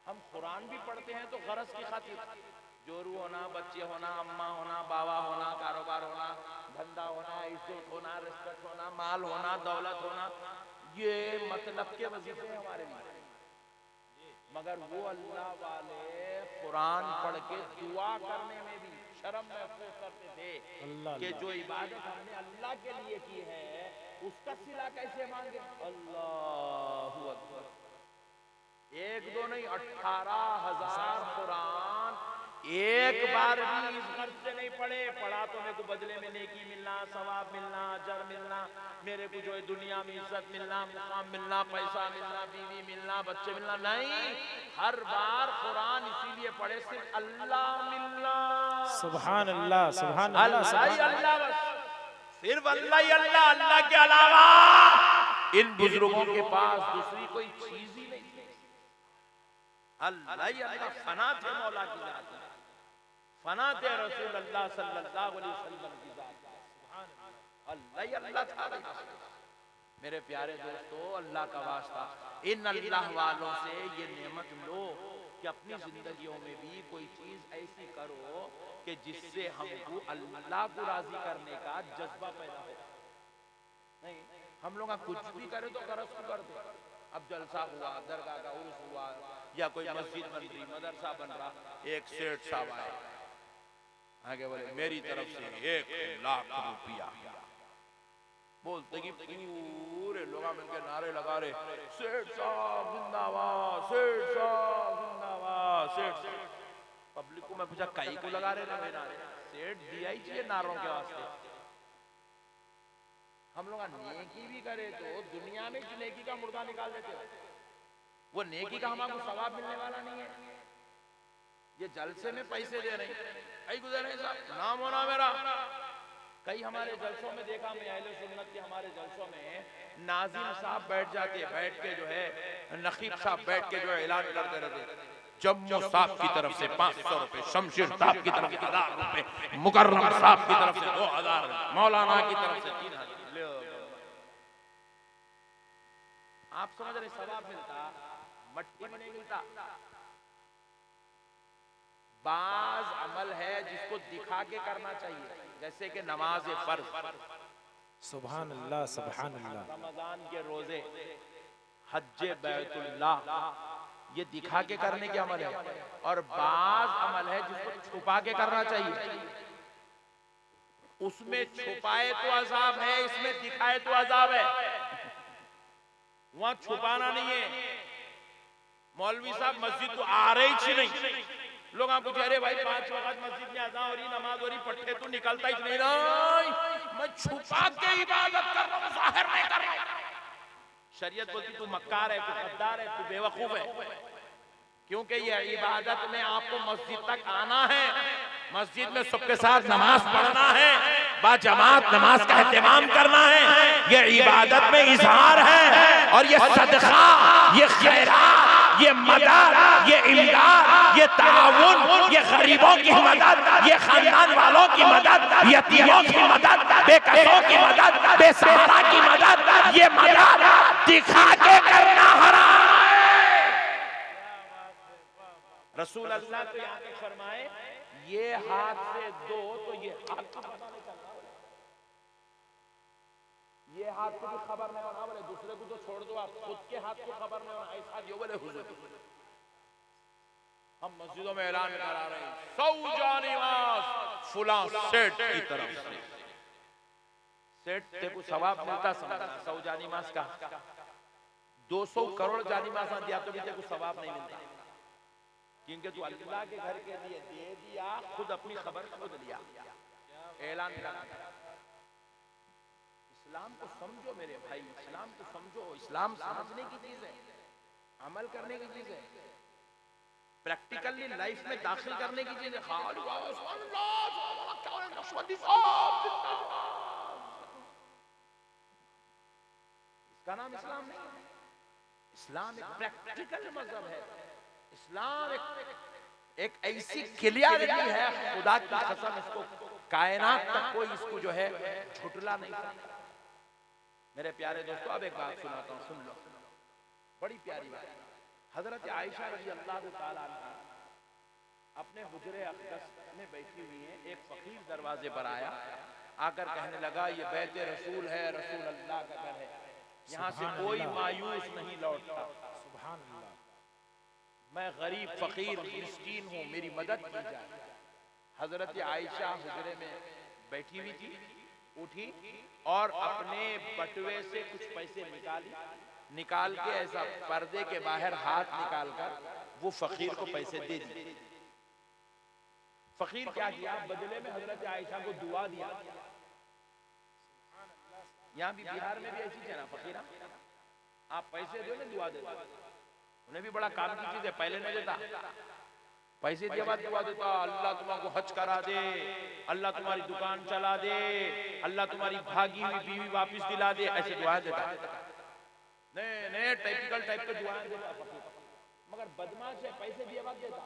हम कुरान भी पढ़ते हैं तो गरज की खातिर, जोरू होना, बच्चे होना, अम्मा होना, बाबा होना, कारोबार होना, धंधा होना, इज्जत होना, रिस्पेक्ट होना, माल होना, दौलत होना, ये मतलब के वजीफे हैं हमारे लिए। मगर वो अल्लाह वाले कुरान पढ़ के दुआ करने में भी शर्म महसूस करते थे कि जो इबादत हमने अल्लाह के लिए की है उसका सिला कैसे मांगे। अल्लाहु अकबर। एक दो नहीं, 18,000 कुरान एक बार भी इस गर्ज से नहीं पढ़े। पढ़ा तो मेरे को बदले में नेकी मिलना, सवाब मिलना, अजर मिलना, मेरे को जो है दुनिया में इज्जत मिलना, मुकाम मिलना, पैसा मिलना, बीवी मिलना, बच्चे मिलना, नहीं। हर बार कुरान इसीलिए पढ़े सिर्फ अल्लाह मिलना। सुभान अल्लाह, सुभान अल्लाह, अल्लाह, बस सिर्फ अल्लाह ही अल्लाह, अल्लाह के अलावा इन बुजुर्गों के पास दूसरी कोई चीज ही नहीं थी। अल्लाह ही अल्लाह, फना थे मौला की जात, फना थे रसूल अल्लाह सल्लल्लाहु अलैहि वसल्लम की जात, अल्लाह ही अल्लाह था। मेरे प्यारे दोस्तों, अल्लाह का वास्ता, इन अल्लाह वालों से ये नेमत लो कि अपनी जिंदगियों में भी कोई चीज ऐसी करो कि जिससे हमको अल्लाह को राजी करने का जज्बा पैदा हो। नहीं, हम लोग कुछ भी करें तो गरज को कर दो। अब जलसा हुआ, दरगाह का उर्स हुआ, या कोई मस्जिद बन रही, मदरसा बन रहा, एक सेठ साहब आए, आगे बोले मेरी तरफ से 1 लाख रुपया। बोलते कि पूरे लोग मिलकर नारे लगा रहे, सेठ साहब जिंदाबाद, सेठ साहब जिंदाबाद, सेठ। पब्लिक को मैं पूछा कई को लगा रहे थे नारे, सेठ दिया ही चाहिए नारों के वास्ते। हम लोग नेकी भी करे तो दुनिया में नेकी का मुर्दा निकाल देते हो, वो नेकी का हमारे सवाब मिलने वाला नहीं है। ये जलसे में पैसे दे रहे हैं, कई गुजर रहे साहब, नाम होना मेरा। कई हमारे जलसों में देखा मैं, अहले सुन्नत के हमारे जलसों में नाज़िम साहब बैठ जाते, बैठ के जो है नकीब साहब बैठ के जो है ऐलान करते रहते, जम्मू साहब की तरफ से 500 रुपए, शमशीर साहब की तरफ से 1000 रुपए, मुकर्रम साहब की तरफ से 2000, मौलाना की तरफ से 3000। आप समझ रहे सवाब मिलता, मट्टी में नहीं मिलता। बाज अमल है जिसको दिखा के करना चाहिए, जैसे कि नमाज फर्ज, सुभान अल्लाह सुभान अल्लाह, रमजान के रोजे, हज्जे बैतुल्लाह, ये दिखा के करने के अमल है। और बाज अमल है जिसको छुपा के करना चाहिए, उसमें छुपाए तो अजाब है, इसमें दिखाए तो अजाब है। वहां छुपाना नहीं है। मौलवी साहब मस्जिद तो आ रही थी नहीं, लोग आपको कह रहे भाई 5 वक्त मस्जिद में अज़ान हो रही, नमाज हो रही, पट्टे तो निकलता ही नहीं। मैं छुपा के इबादत कर रहा हूं, जाहिर नहीं कर रहा हूं। शरीयत बोलती तू मक्कार है, तू गद्दार है, तू बेवकूफ है, क्योंकि ये इबादत में आपको मस्जिद तक आना है, मस्जिद में सबके साथ नमाज पढ़ना है, बाजमात नमाज का एहतमाम करना है। ये इबादत में इजहार है, और ये सदका, ये खैरात, ये मदद, ये इमदाद, ये ताउन, ये गरीबों की मदद, ये खानदान वालों की मदद, यतीमों की मदद, बेकसों की मदद, बेसहारा की मदद, ये मदद दिखा के करना हराम है। रसूल अल्लाह तो यहाँ तक फरमाए, ये हाथ से दो तो ये हाथ का पता नहीं चलता, ये हाथ को भी खबर नहीं होना, बोले दूसरे को तो छोड़ दो, आप खुद के हाथ को खबर नहीं होना, ऐसा जो बोले हुजूर। हम मस्जिदों में ऐलान करा रहे हैं, सौजानिवास फुला सेठ की तरफ से, सेठ देखो सवाब मिलता, समझना सौजानिवास का 200 करोड़ जानिमास दिया तो भी देखो सवाब नहीं मिलता, क्योंकि तू अल्लाह के घर के लिए दे दिया, खुद अपनी खबर खुद लिया, ऐलान करा। इस्लाम को समझो मेरे भाई, इस्लाम को समझो। इस्लाम समझने की चीज है, अमल करने की चीज है, प्रैक्टिकली लाइफ में दाखिल करने की चीज है। इसका नाम इस्लाम नहीं है। इस्लाम एक प्रैक्टिकल मजहब है। इस्लाम एक ऐसी क्लियरिटी है, खुदा की कसम, इसको कायनात तक कोई इसको जो है झुटला नहीं सकता। मेरे प्यारे दोस्तों, अब एक बात सुनाता हूँ, सुन लो, बड़ी प्यारी बात। हजरत आयशा रज़ी अल्लाह ताला अन्हा अपने हुजरे अक़दस में बैठी हुई हैं, एक फकीर दरवाजे पर आया, आकर कहने लगा ये बैत रसूल है, रसूल अल्लाह का घर है, यहाँ से कोई मायूस नहीं लौटता। सुभान अल्लाह, मैं गरीब फकीर मिस्कीन हूँ, मेरी मदद की जाए। हजरत आयशा हुजरे में बैठी हुई थी, उठी और अपने बटुए से कुछ पैसे निकाल के ऐसा पर्दे के बाहर हाथ निकालकर वो फकीर को पैसे दे दिए। फकीर क्या किया, बदले में हजरत आयशा को दुआ दिया। यहाँ भी बिहार में भी ऐसी है ना, फकीरा आप पैसे दो ना दुआ देते, उन्हें भी बड़ा काम की चीज है, पहले नहीं देता, पैसे दिए बाद दुआ देता, अल्लाह तुम्हारे हज करा दे, अल्लाह तुम्हारी दुकान चला दे, अल्लाह तुम्हारी भागी हुई बीवी वापस दिला दे, ऐसे दुआ देता। नहीं टाइपिकल टाइप के दुआ देता फकीर, मगर बदमाश है, पैसे दिए बाद देता,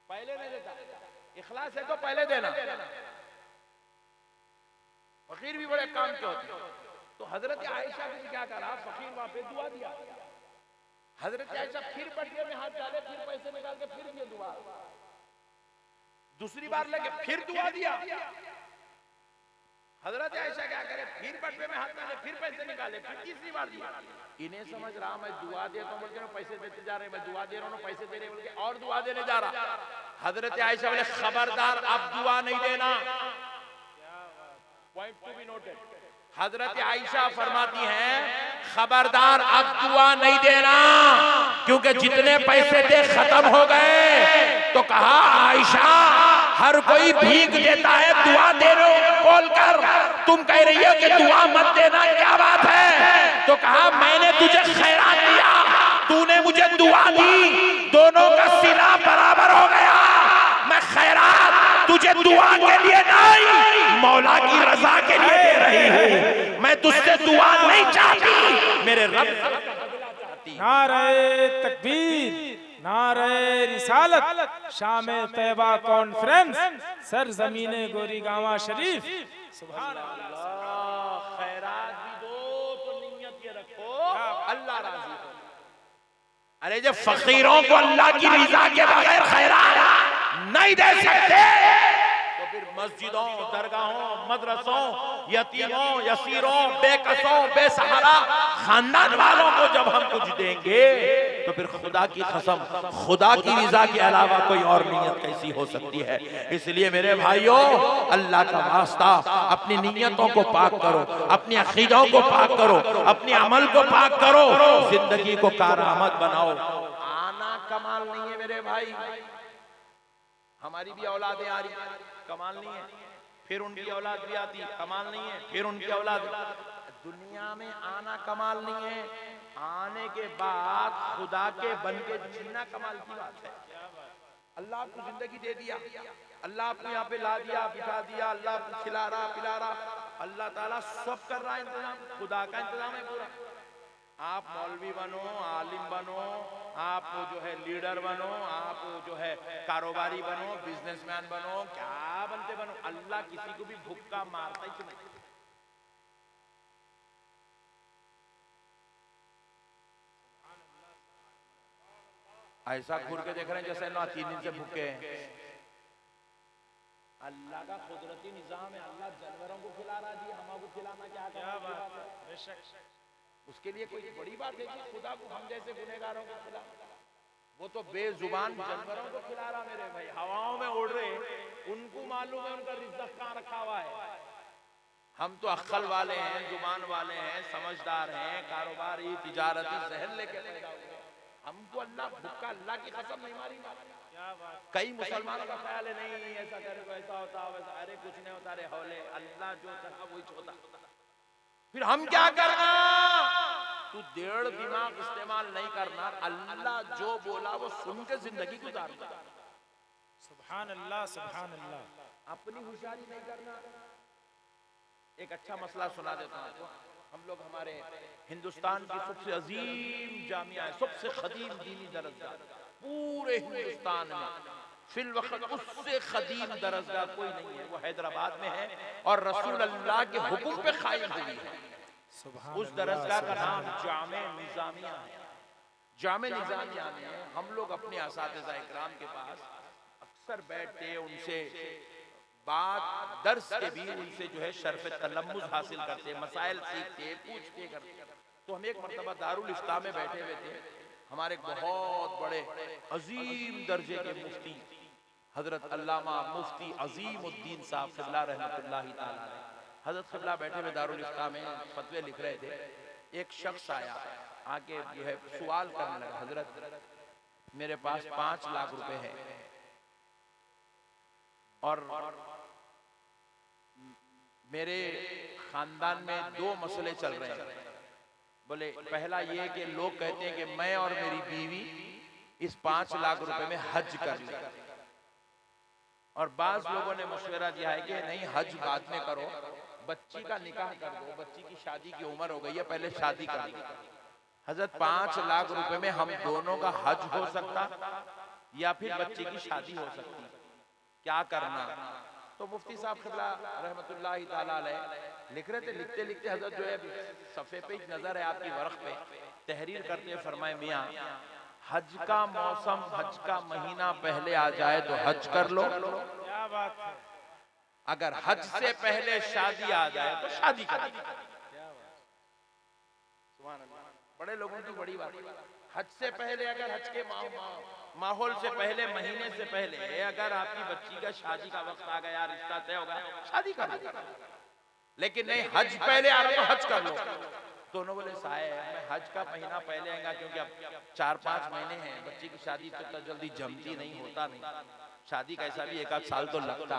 पहले नहीं देता। इखलास है तो पहले देना। फकीर भी बड़े काम के होते। तो हजरत आयशा ने क्या करा, फकीर वहां पे दुआ दिया, हजरत आयशा फिर बटुए में हाथ डाले, फिर पैसे निकाल के फिर दिए दुआ, दूसरी बार लगे फिर दुआ दिया। हजरत आयशा क्या करे, फिर बटुए में हाथ डाले, फिर पैसे निकाले, फिर तीसरी बार दिया। इन्हें समझ रहा मैं दुआ देता हूं बोल के पैसे देते जा रहे, मैं दुआ दे रहा हूं पैसे दे रहे बोल के और दुआ देने जा रहा। हजरत आयशा बोले खबरदार अब दुआ नहीं देना, पॉइंट टू बी नोटेड। हजरत आयशा फरमाती हैं खबरदार अब दुआ नहीं देना, क्योंकि जितने पैसे थे खत्म हो गए, तो कहा आयशा हर कोई भीख देता है, दुआ दे रहे हो बोलकर, तुम कह रही हो कि दुआ मत देना, क्या बात है? तो कहा मैंने तुझे खैरात दिया, तूने मुझे दुआ दी, दोनों का सिला बराबर हो गया। मैं खैरात तुझे दुआ के लिए नहीं, मौला की रजा के लिए दे रही हूँ। मैं तुझसे दुआ नहीं चाहती, मेरे रब। नारे तकबीर, नारे रिसालत, शामे तैयबा कॉन्फ्रेंस, सरजमीने गोरीगांवा शरीफ। सुभान अल्लाह। खैरात भी दो तो नियत ये रखो अल्लाह राजी हो। अरे जब फकीरों को अल्लाह की रजा के बगैर खैरात नहीं दे सकते तो फिर मस्जिदों, दरगाहों, मदरसों, यतीमों, यसीरों, बेकसों, बेसहारा खानदान वालों को जब हम कुछ देंगे तो फिर खुदा की कसम, खुदा की रजा के अलावा कोई और नीयत कैसी हो सकती है? इसलिए मेरे भाइयों, अल्लाह का वास्ता अपनी नीयतों को पाक करो, अपनी अकीदों को पाक करो, अपने अमल को पाक करो, जिंदगी को कारआमद बनाओ। आना कमाल नहीं है मेरे भाई, हमारी भी औलादें आ रही, कमाल नहीं है, फिर उनकी औलाद भी आती, कमाल नहीं है, फिर उनकी औलाद। दुनिया में आना कमाल नहीं है, आने के बाद खुदा के बन के जीना कमाल की बात है। अल्लाह आपको जिंदगी दे दिया, अल्लाह आपको यहाँ पे ला दिया, बिठा दिया, अल्लाह आपको खिला रहा, पिला रहा, अल्लाह ताला सब कर रहा है इंतजाम, खुदा का इंतजाम है पूरा। आप मौलवी बनो, आलिम बनो, आप जो है लीडर बनो, आप जो है कारोबारी बनो, बिजनेसमैन बनो, क्या बनते बनो, अल्लाह किसी को भी भुक्का मारता ही नहीं। ऐसा घूर के देख रहे हैं जैसे ना 3 दिन से भूखे हैं। अल्लाह का कुदरती निजाम है, अल्लाह जानवरों को खिला रहा जी, हमको खिलाना क्या बात है? उसके लिए कोई बड़ी बात है कि खुदा को हम जैसे गुनहगारों को खिला? वो तो बेजुबान जानवरों को खिला रहा मेरे भाई, हवाओं में उड़ रहे, उनको मालूम है उनका रिज़्क़ कहाँ रखा हुआ है। हम तो अक्ल वाले हैं, जुबान वाले हैं, समझदार हैं, कारोबारी तिजारती जहन लेके पैदा हुए, हमको अल्लाह भुक्का, अल्लाह की कसम नहीं मारी। कई मुसलमानों का ख्याल है नहीं ऐसा करे तो ऐसा होता, वैसा, अरे कुछ नहीं होता रे हौले, अल्लाह जो चाहा वही होता। फिर हम क्या करना? तू डेढ़ दिमाग इस्तेमाल नहीं करना, अल्लाह जो बोला वो सुन के जिंदगी गुजारना। सुभान अल्लाह, सुभान अल्लाह। अपनी होशियारी नहीं करना। एक अच्छा मसला सुना देता हूँ आपको। हम लोग हमारे हिंदुस्तान की सबसे अजीम जामिया है, सबसे खदीम दीनी दरसगाह पूरे हिंदुस्तान में, फिल वक्त उससे खदीम दरसगाह कोई नहीं है, वो हैदराबाद में है और रसूल अल्लाह के हुक्म पे कायम हुई है। उस दरसगाह का नाम जामे निजामिया है। जामे निजामिया में हम लोग अपने असातिज़ा इकराम के पास अक्सर बैठते, उनसे बात दर्स के भी उनसे जो है शर्फ तलम्मुज़ हासिल करते, मसाइल सीखते, पूछते करते। तो हम एक मरतबा दारुल इफ्ता में बैठे हुए थे, हमारे एक बहुत बड़े अजीम दर्जे के मुफ्ती हजरत अल्लामा मुफ्ती अजीमुद्दीन साहब क़िबला रहमतुल्लाहि तआला अलैह, हजरत क़िबला बैठे हुए दारुल इफ्ता में फतवे लिख रहे थे। एक शख्स आया, आके जो है सवाल करने लगा, हजरत मेरे पास 5 लाख रुपए है और मेरे खानदान में 2 मसले चल रहे हैं। बोले पहला ये कि लोग कहते हैं कि मैं और मेरी बीवी इस 5 लाख रुपए में हज कर ले, और बाज लोगों ने मशवरा दिया है कि नहीं हज बाद में करो, बच्ची का निकाह कर दो, बच्ची की शादी की उम्र हो गई है, पहले शादी कर दो। हजरत 5 लाख रुपए में हम दोनों का हज हो सकता या फिर बच्ची की शादी हो सकती, क्या करना? तो मुफ्ती साहब क़िबला रहमतुल्लाहि ताला अलैह लिख रहे थे, लिखते लिखते हजरत जो है सफ़े पे नजर है आपकी वर्क पे, तहरीर करते फरमाए मियाँ हज का मौसम, हज का महीना पहले आ जाए तो हज कर लो, क्या बात है। अगर हज से पहले शादी आ जाए तो शादी कर लो। सुभान अल्लाह, बड़े लोगों की बड़ी बात। हज से पहले, अगर हज के माहौल से पहले, महीने से पहले अगर आपकी बच्ची का शादी का वक्त आ गया, रिश्ता तय होगा, शादी कर लो। लेकिन नहीं, हज पहले आ रहा तो हज कर लो। दोनों बोले साहब मैं हज का महीना पहले आएगा, क्योंकि अब 4-5 महीने हैं, बच्चे की शादी तो जल्दी जमती नहीं, होता नहीं, शादी कैसा भी 1 आध साल तो लगता,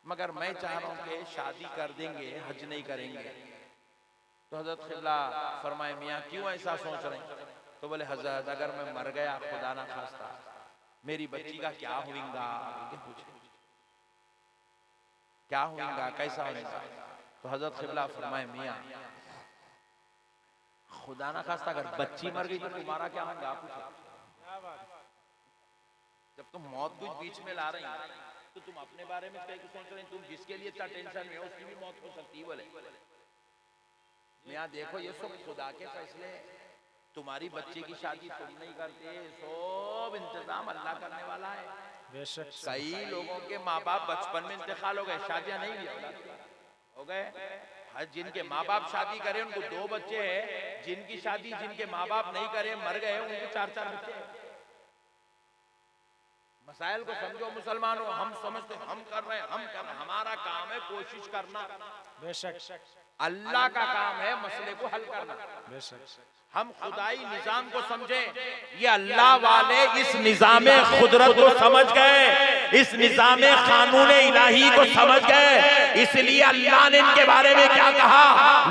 मगर मैं चाह रहा हूँ कि शादी कर देंगे, हज नहीं करेंगे। तो हजरत क़िबला फरमाए मियाँ क्यों ऐसा सोच रहे हैं? तो बोले हजरत अगर मैं मर गया खुदा ना खास्ता, मेरी बच्ची का क्या होगा? पूछे क्या होगा, कैसा होगा? तो हजरत क़िबला फरमाए मियाँ खुदा ना खास्ता अगर बच्ची मर गई तो तुम्हारा क्या होगा? पूछे जब तुम मौत कुछ बीच में ला रही तो तुम अपने बारे में क्या सोच रहे? तुम जिसके लिए इतना टेंशन में हो उसकी भी मौत हो सकती है। बोले मियाँ देखो ये सब खुदा के फैसले, तुम्हारी बच्चे की शादी तुम नहीं करते, सब इंतजाम अल्लाह करने वाला है। कई लोगों के माँ बाप बचपन में इंतकाल हो गए, शादियां नहीं हो गए। जिनके माँ बाप शादी करे उनको 2 बच्चे हैं, जिनकी शादी जिनके माँ बाप नहीं करे मर गए उनको 4-4 बच्चे। मसाइल को समझो मुसलमानों, हम समझते हम कर रहे हैं, हमारा काम है कोशिश करना, बेशक अल्लाह का काम है मसले को हल करना। बेशक हम खुदाई निजाम को समझे, ये अल्लाह वाले इस निजाम खुदरत को समझ गए, इस निजाम कानून इलाही को समझ गए, इसलिए अल्लाह ने इनके बारे में क्या कहा?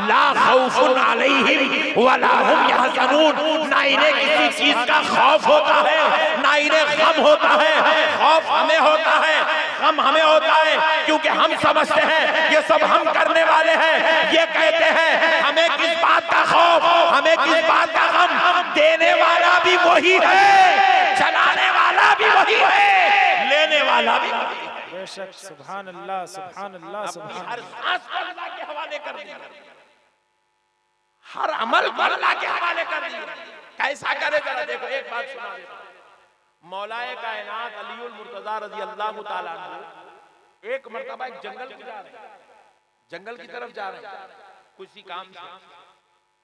ला खौफुन अलैहिम वला हुम यहज़नून। ना इन्हें किसी चीज का खौफ होता है, ना इन्हें गम होता है। खौफ हमें होता है, गम हमें होता है, क्योंकि हम समझते हैं ये सब हम करने वाले हैं। ये कहते हैं हमें किस बात का खौफ, हमें किस बात का गम? देने वाला भी वही है, चलाने वाला भी वही है, लेने वाला भी वही है। बेशक सुभान अल्लाह, सुभान अल्लाह, सुभान हर सांस को अल्लाह के हवाले कर दिया, हर अमल को अल्लाह के हवाले कर दिया। कैसा करे जरा देखो, एक बात सुना देता हूं। मौलाए कायनात अलीउल मुर्तजा रज़ी अल्लाह ताला अन्हु एक मर्तबा एक जंगल की तरफ जा रहे हैं किसी काम से,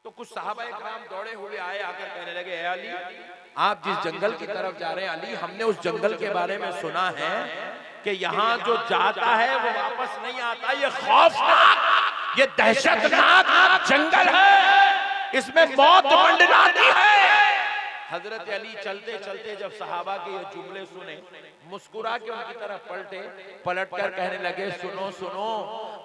तो कुछ सहाबा इकराम दौड़े हुए आए, आकर कहने लगे ए अली आप जिस जंगल की तरफ जा रहे हैं, अली हमने उस जंगल के बारे में सुना है कि यहाँ जो जाता है वो वापस नहीं आता, ये खौफनाक, ये दहशतनाक जंगल है, इसमें मौत मंडराती है। हजरत अली चलते चलते जब सहाबा के ये जुमले सुने, मुस्कुरा के उनकी तरफ पलटकर कहने लगे सुनो सुनो,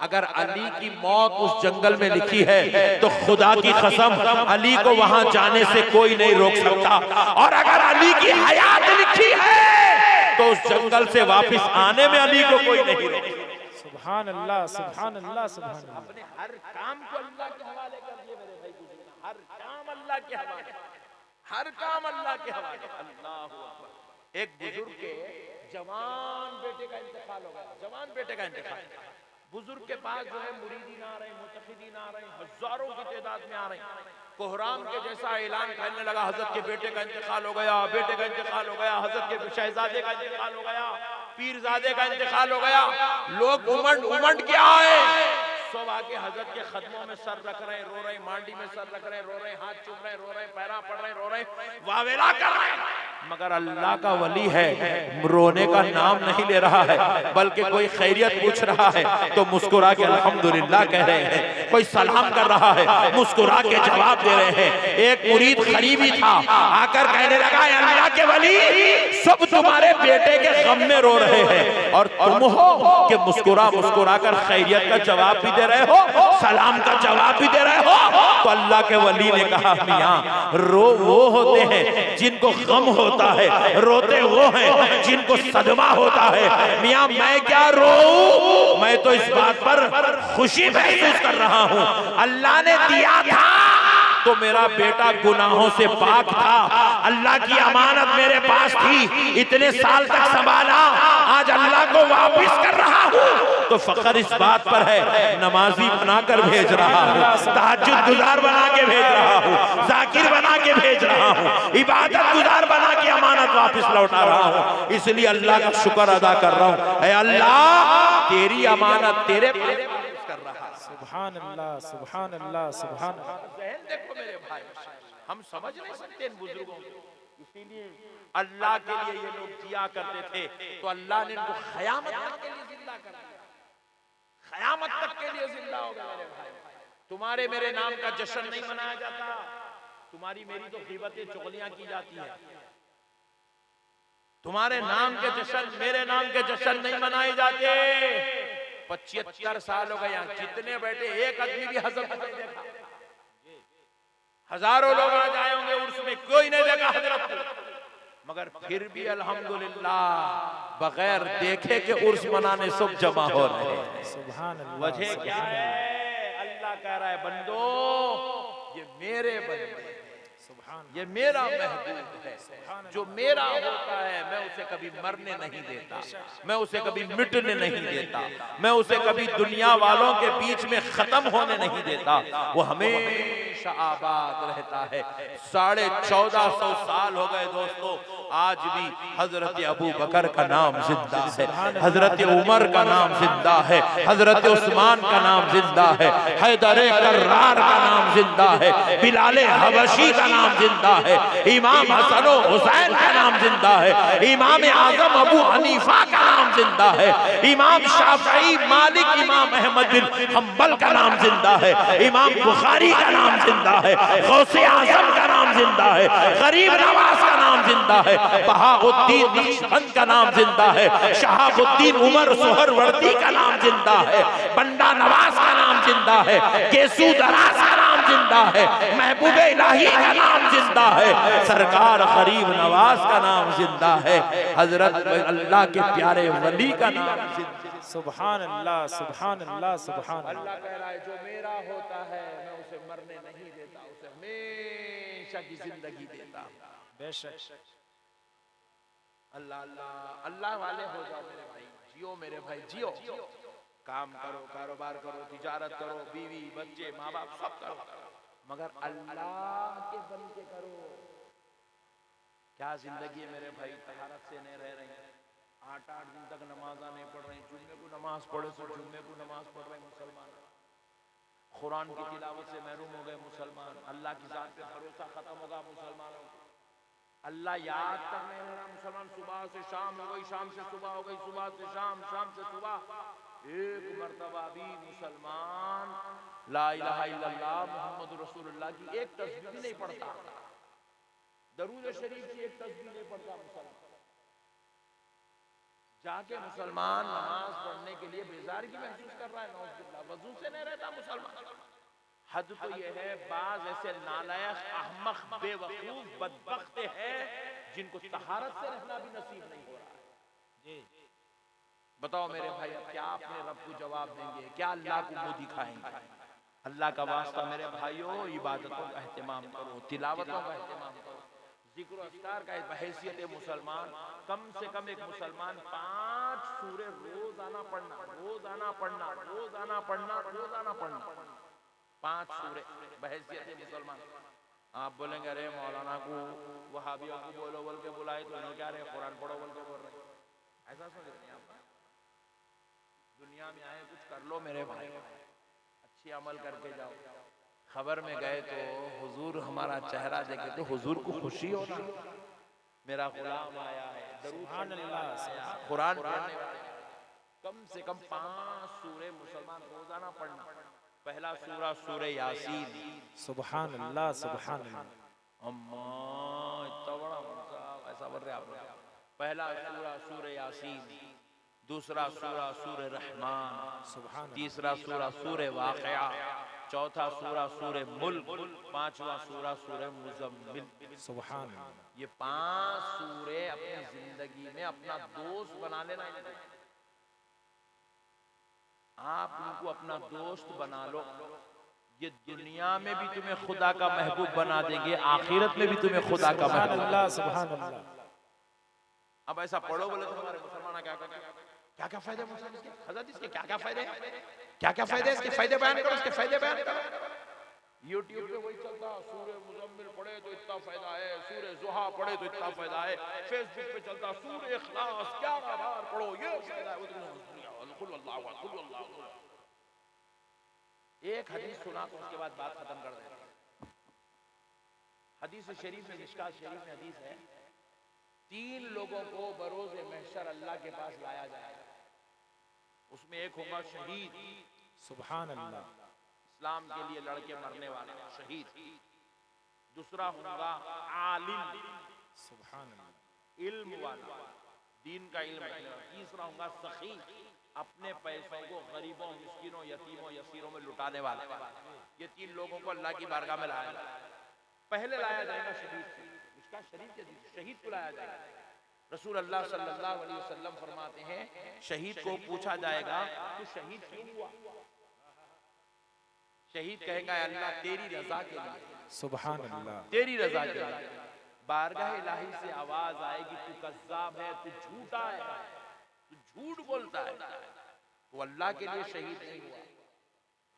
अगर अली की मौत उस जंगल में लिखी है तो खुदा की कसम अली को वहां जाने से कोई नहीं रोक सकता, और अगर अली की हयात लिखी है तो उस जंगल से वापस आने में अली को कोई नहीं रोक सकता। सुभान अल्लाह, सुभान अल्लाह, सुभान अल्लाह। अपने हर काम को अल्लाह के हवाले कर दिए मेरे भाई, हर काम अल्लाह के हवाले, हर काम अल्लाह के हवाले। अल्लाह अकबर। एक बुजुर्ग के जवान बेटे का इंतकाल हो गया, जवान बेटे का इंतकाल। बुजुर्ग के पास जो है मुरीदीन आ रहे हैं, मुतखिदीन आ रहे हैं, हजारों की तादाद में आ रहे हैं। कोहराम के जैसा ऐलान करने लगा हजरत के बेटे का इंतकाल हो गया, बेटे का इंतकाल हो गया, हजरत के शहजादे का इंतकाल हो गया, पीरजादे का इंतकाल हो गया। लोग उमड़ के आए, सब आके हजरत के कदमों में सर रख रहे, रो रहे, मांडी में सर रख रहे, रो रहे, हाथ चूम रहे, रो रहे, पैरा पड़ रहे, रो रहे, वावेला कर रहे। मगर अल्लाह का वली है, रोने का नाम नहीं ले रहा है, बल्कि कोई खैरियत पूछ रहा है तो मुस्कुरा के अल्हम्दुलिल्लाह कह रहे हैं, कोई सलाम कर रहा है मुस्कुरा के जवाब दे रहे हैं। एक मुरीद करीबी था, आकर कहने लगा अल्लाह के वली सब तुम्हारे बेटे के गम में रो रहे हैं और तुम हो कि मुस्कुरा मुस्कुरा कर खैरियत का जवाब भी दे रहे हो, सलाम का जवाब भी दे रहे हो। तो अल्लाह के वली ने कहा मियां रो वो होते हैं जिनको गम होता है, रोते वो हैं जिनको सदमा होता है। मियां मैं क्या रोऊं, मैं तो इस बात पर खुशी महसूस कर रहा हूं, अल्लाह ने दिया था तो मेरा बेटा गुनाहों से पाक था, अल्लाह की अमानत मेरे पास थी, इतने साल तक संभाला, आज अल्लाह को वापस कर रहा हूँ तो फख्र इस बात पर है, नमाजी बनाकर भेज रहा हूँ, तहज्जुद गुजार बना के भेज रहा हूँ, जाकिर बना के भेज रहा हूँ, इबादत गुजार बना के अमानत वापस लौटा रहा हूँ, इसलिए अल्लाह का शुक्र अदा कर रहा हूँ। ऐ अल्लाह तेरी अमानत तेरे कर रहा। सुभान अल्लाह, सुभान अल्लाह, सुभान अल्लाह। देखो मेरे भाई, हम समझ नहीं सकते इन बुजुर्गों को, इसीलिए अल्लाह के लिए ये लोग जिया करते थे तो अल्लाह ने इनको क़यामत तक के लिए जिंदा कर दिया, क़यामत तक के लिए जिंदा हो गए मेरे भाई। तुम्हारे मेरे नाम का जश्न नहीं मनाया जाता, तुम्हारी मेरी तो गीबतें चुगलियां की जाती है। तुम्हारे नाम के जश्न मेरे नाम के जश्न नहीं मनाए जाते। 75 साल हो गए यहाँ जितने बैठे एक आदमी भी हजरत नहीं देखा। हजारों लोग आज आए होंगे उर्स में, कोई नहीं देखा हजरत को, मगर फिर भी अल्हम्दुलिल्लाह बगैर देखे के उर्स मनाने सब जमा हो रहे हैं। सुभान अल्लाह। वजह क्या है? अल्लाह कह रहा है बंदो ये मेरे बंदे, ये मेरा महबूब है, जो मेरा होता है मैं उसे कभी मरने नहीं देता, मैं उसे कभी मिटने नहीं देता, मैं उसे कभी दुनिया वालों के बीच में खत्म होने नहीं देता, वो हमेशा आबाद रहता है। 1450 साल हो गए दोस्तों, आज भी हजरत अबू बकर का नाम जिंदा है, हजरत उमर का नाम जिंदा है, हजरत उस्मान का नाम जिंदा है, हैदर कर्रार का नाम जिंदा है, बिलाल हबशी का नाम जिंदा है, इमाम हसन हुसैन का नाम जिंदा है, इमाम आजम अबू हनीफा का नाम जिंदा है, इमाम शाफई मालिक इमाम अहमद बिन हंबल का नाम जिंदा है, इमाम बुखारी का नाम जिंदा है, गौसे आजम का नाम जिंदा है, गरीब नवाज का नाम जिंदा है, बहाउद्दीन नक्शबंद का नाम जिंदा है, शहाबुद्दीन उमर सोहरवर्दी का नाम जिंदा है, बंडा नवाज का नाम जिंदा है, केसू दराज का नाम जिंदा है, महबूब इलाही का नाम जिंदा है, सरकार गरीब नवाज का नाम जिंदा है, हजरत अल्लाह के प्यारे वली का नाम जिंदा है। सुभान अल्लाह, सुभान अल्लाह, सुभान अल्लाह। अल्लाह कह रहा है जो मेरा होता है मैं उसे मरने नहीं देता, उसे हमेशा की जिंदगी देता। बेशक अल्लाह अल्लाह अल्लाह वाले हो जाओ मेरे भाई, जियो मेरे भाई जियो, काम करो, कारोबार करो, तिजारत करो, बीवी बच्चे माँ बाप सब करो, मगर अल्लाह के बन के करो। क्या जिंदगी है मेरे भाई, तहारत से नहीं रह रहे, 8-8 दिन तक नमाजा नहीं पढ़ रहे, जुम्मे को नमाज पढ़े तो जुम्मे को नमाज पढ़ रहे मुसलमान, कुरान की तिलावत से महरूम हो गए मुसलमान, अल्लाह की जात पे भरोसा खत्म होगा मुसलमानों को, अल्लाह याद करने वाला मुसलमान सुबह से शाम हो गई, शाम से सुबह हो गई, सुबह से शाम, शाम से सुबह, एक मर्तबा भी मुसलमान ला इलाहा इल्लल्लाह मुहम्मद रसूलुल्लाह की एक तस्बीह भी नहीं पढ़ता, दरूद शरीफ की एक तस्बीह नहीं पढ़ता मुसलमान। जाके मुसलमान नमाज पढ़ने के लिए बेजारगी महसूस कर रहा है, नौजुबिल्लाह वजू से नहीं रहता मुसलमान। हद तो ये है बाज ऐसे नालायक अहमक बेवकूफ बदबख्त है जिनको तहारत से रहना भी नसीब नहीं हो रहा है। जी बताओ मेरे भाई, अब क्या अपने रब को जवाब देंगे, क्या अल्लाह को मुंह दिखाएंगे? अल्लाह का वास्ता मेरे भाइयों, इबादतों का एहतमाम करो, तिलावतों का एहतमाम करो, जिक्र अस्कार का बहैसियत मुसलमान कम से कम एक मुसलमान 5 सूरे रोजाना पढ़ना, रोजाना पढ़ना, रोजाना पढ़ना, रोजाना पढ़ना, 5 सूरे बहैसियत मुसलमान। आप बोलेंगे अरे मौलाना को वहाबियों को बोलो बोल के बुलाए तो उन्हें क्या रहे कुरान पढ़ो बोल के बोल रहे, ऐसा समझ रहे हैं आप? दुनिया में आए कुछ कर लो मेरे भाई, अच्छी अमल करके जाओ। खबर में गए तो हुजूर हमारा चेहरा देखे तो हुजूर को खुशी हो ना, मेरा गुलाम आया है, सुभान अल्लाह, कुरान पढ़ने वाले, कम से कम 5 सूरे मुसलमान रोजाना पढ़ना। पहला सूरा सूरे यासीन, सुभान अल्लाह, सुभान अल्लाह। अम्मा इतना बड़ा मुसाफ ऐसा बोल रहे आप। पहला सूरा सूरे यासीन, दूसरा सूरा सूरे रहमान, सुभान तीसरा सूरा सूरे वाक़िया, चौथा सूरा सूरे मुल्क, 5वां सूरा सूरे मुज़म्मिल। सुभान। ये 5 सूरे अपनी जिंदगी में अपना दोस्त बना लेना। आप उनको अपना दोस्त बना लो, ये दुनिया में भी तुम्हें खुदा का महबूब बना देंगे, आखिरत में भी तुम्हें खुदा का महबूब। अल्लाह सुभान अल्लाह। अब ऐसा पढ़ो बोले तो हमारे मुसलमान क्या करें? क्या क्या फायदे हजरत इसके, क्या क्या फायदे, क्या क्या फायदे, इसके फायदे बयान करो, इसके फायदे बयान करो। यूट्यूब पे वही चलता, सूरे मुज़म्मिल पढ़े तो इतना फायदा है, सूरे ज़ुहा पढ़े तो इतना फायदा है, फेसबुक पे चलता सूरे इखलास 11 बार पढ़ो ये फायदा है। एक हदीस सुना तो उसके बाद बात खत्म कर दें। हदीस शरीफ में, मिशकात शरीफ में हदीस है, 3 लोगों को बरोज़े महशर अल्लाह के पास लाया जाएगा, उसमें एक होगा शहीद, सुभान अल्लाह, इस्लाम के लिए लड़के मरने वाला शहीद। दूसरा होगा आलिम, सुभान अल्लाह, इल्म वाला, दीन का इल्म रखने वाला। तीसरा होगा सखी, अपने पैसों को गरीबों, मिस्किनों, यतीमों, यसीरों में लुटाने वाला। ये तीन लोगों को अल्लाह की बारगाह में लाया जाएगा। पहले लाया जाएगा शहीद को, उसका शरीफ के शहीद को लाया जाएगा। रसूल अल्लाह सल्लल्लाहु अलैहि वसल्लम फरमाते हैं शहीद को पूछा जाएगा तू शहीद क्यों हुआ? शहीद कहेगा अल्लाह तेरी रजा के लिए, सुभान अल्लाह, तेरी रजा के लिए। बारगाह इलाही से आवाज आएगी तू कज़्ज़ाब है, तू झूठा है, तू झूठ बोलता है, तो अल्लाह के लिए शहीद नहीं हुआ।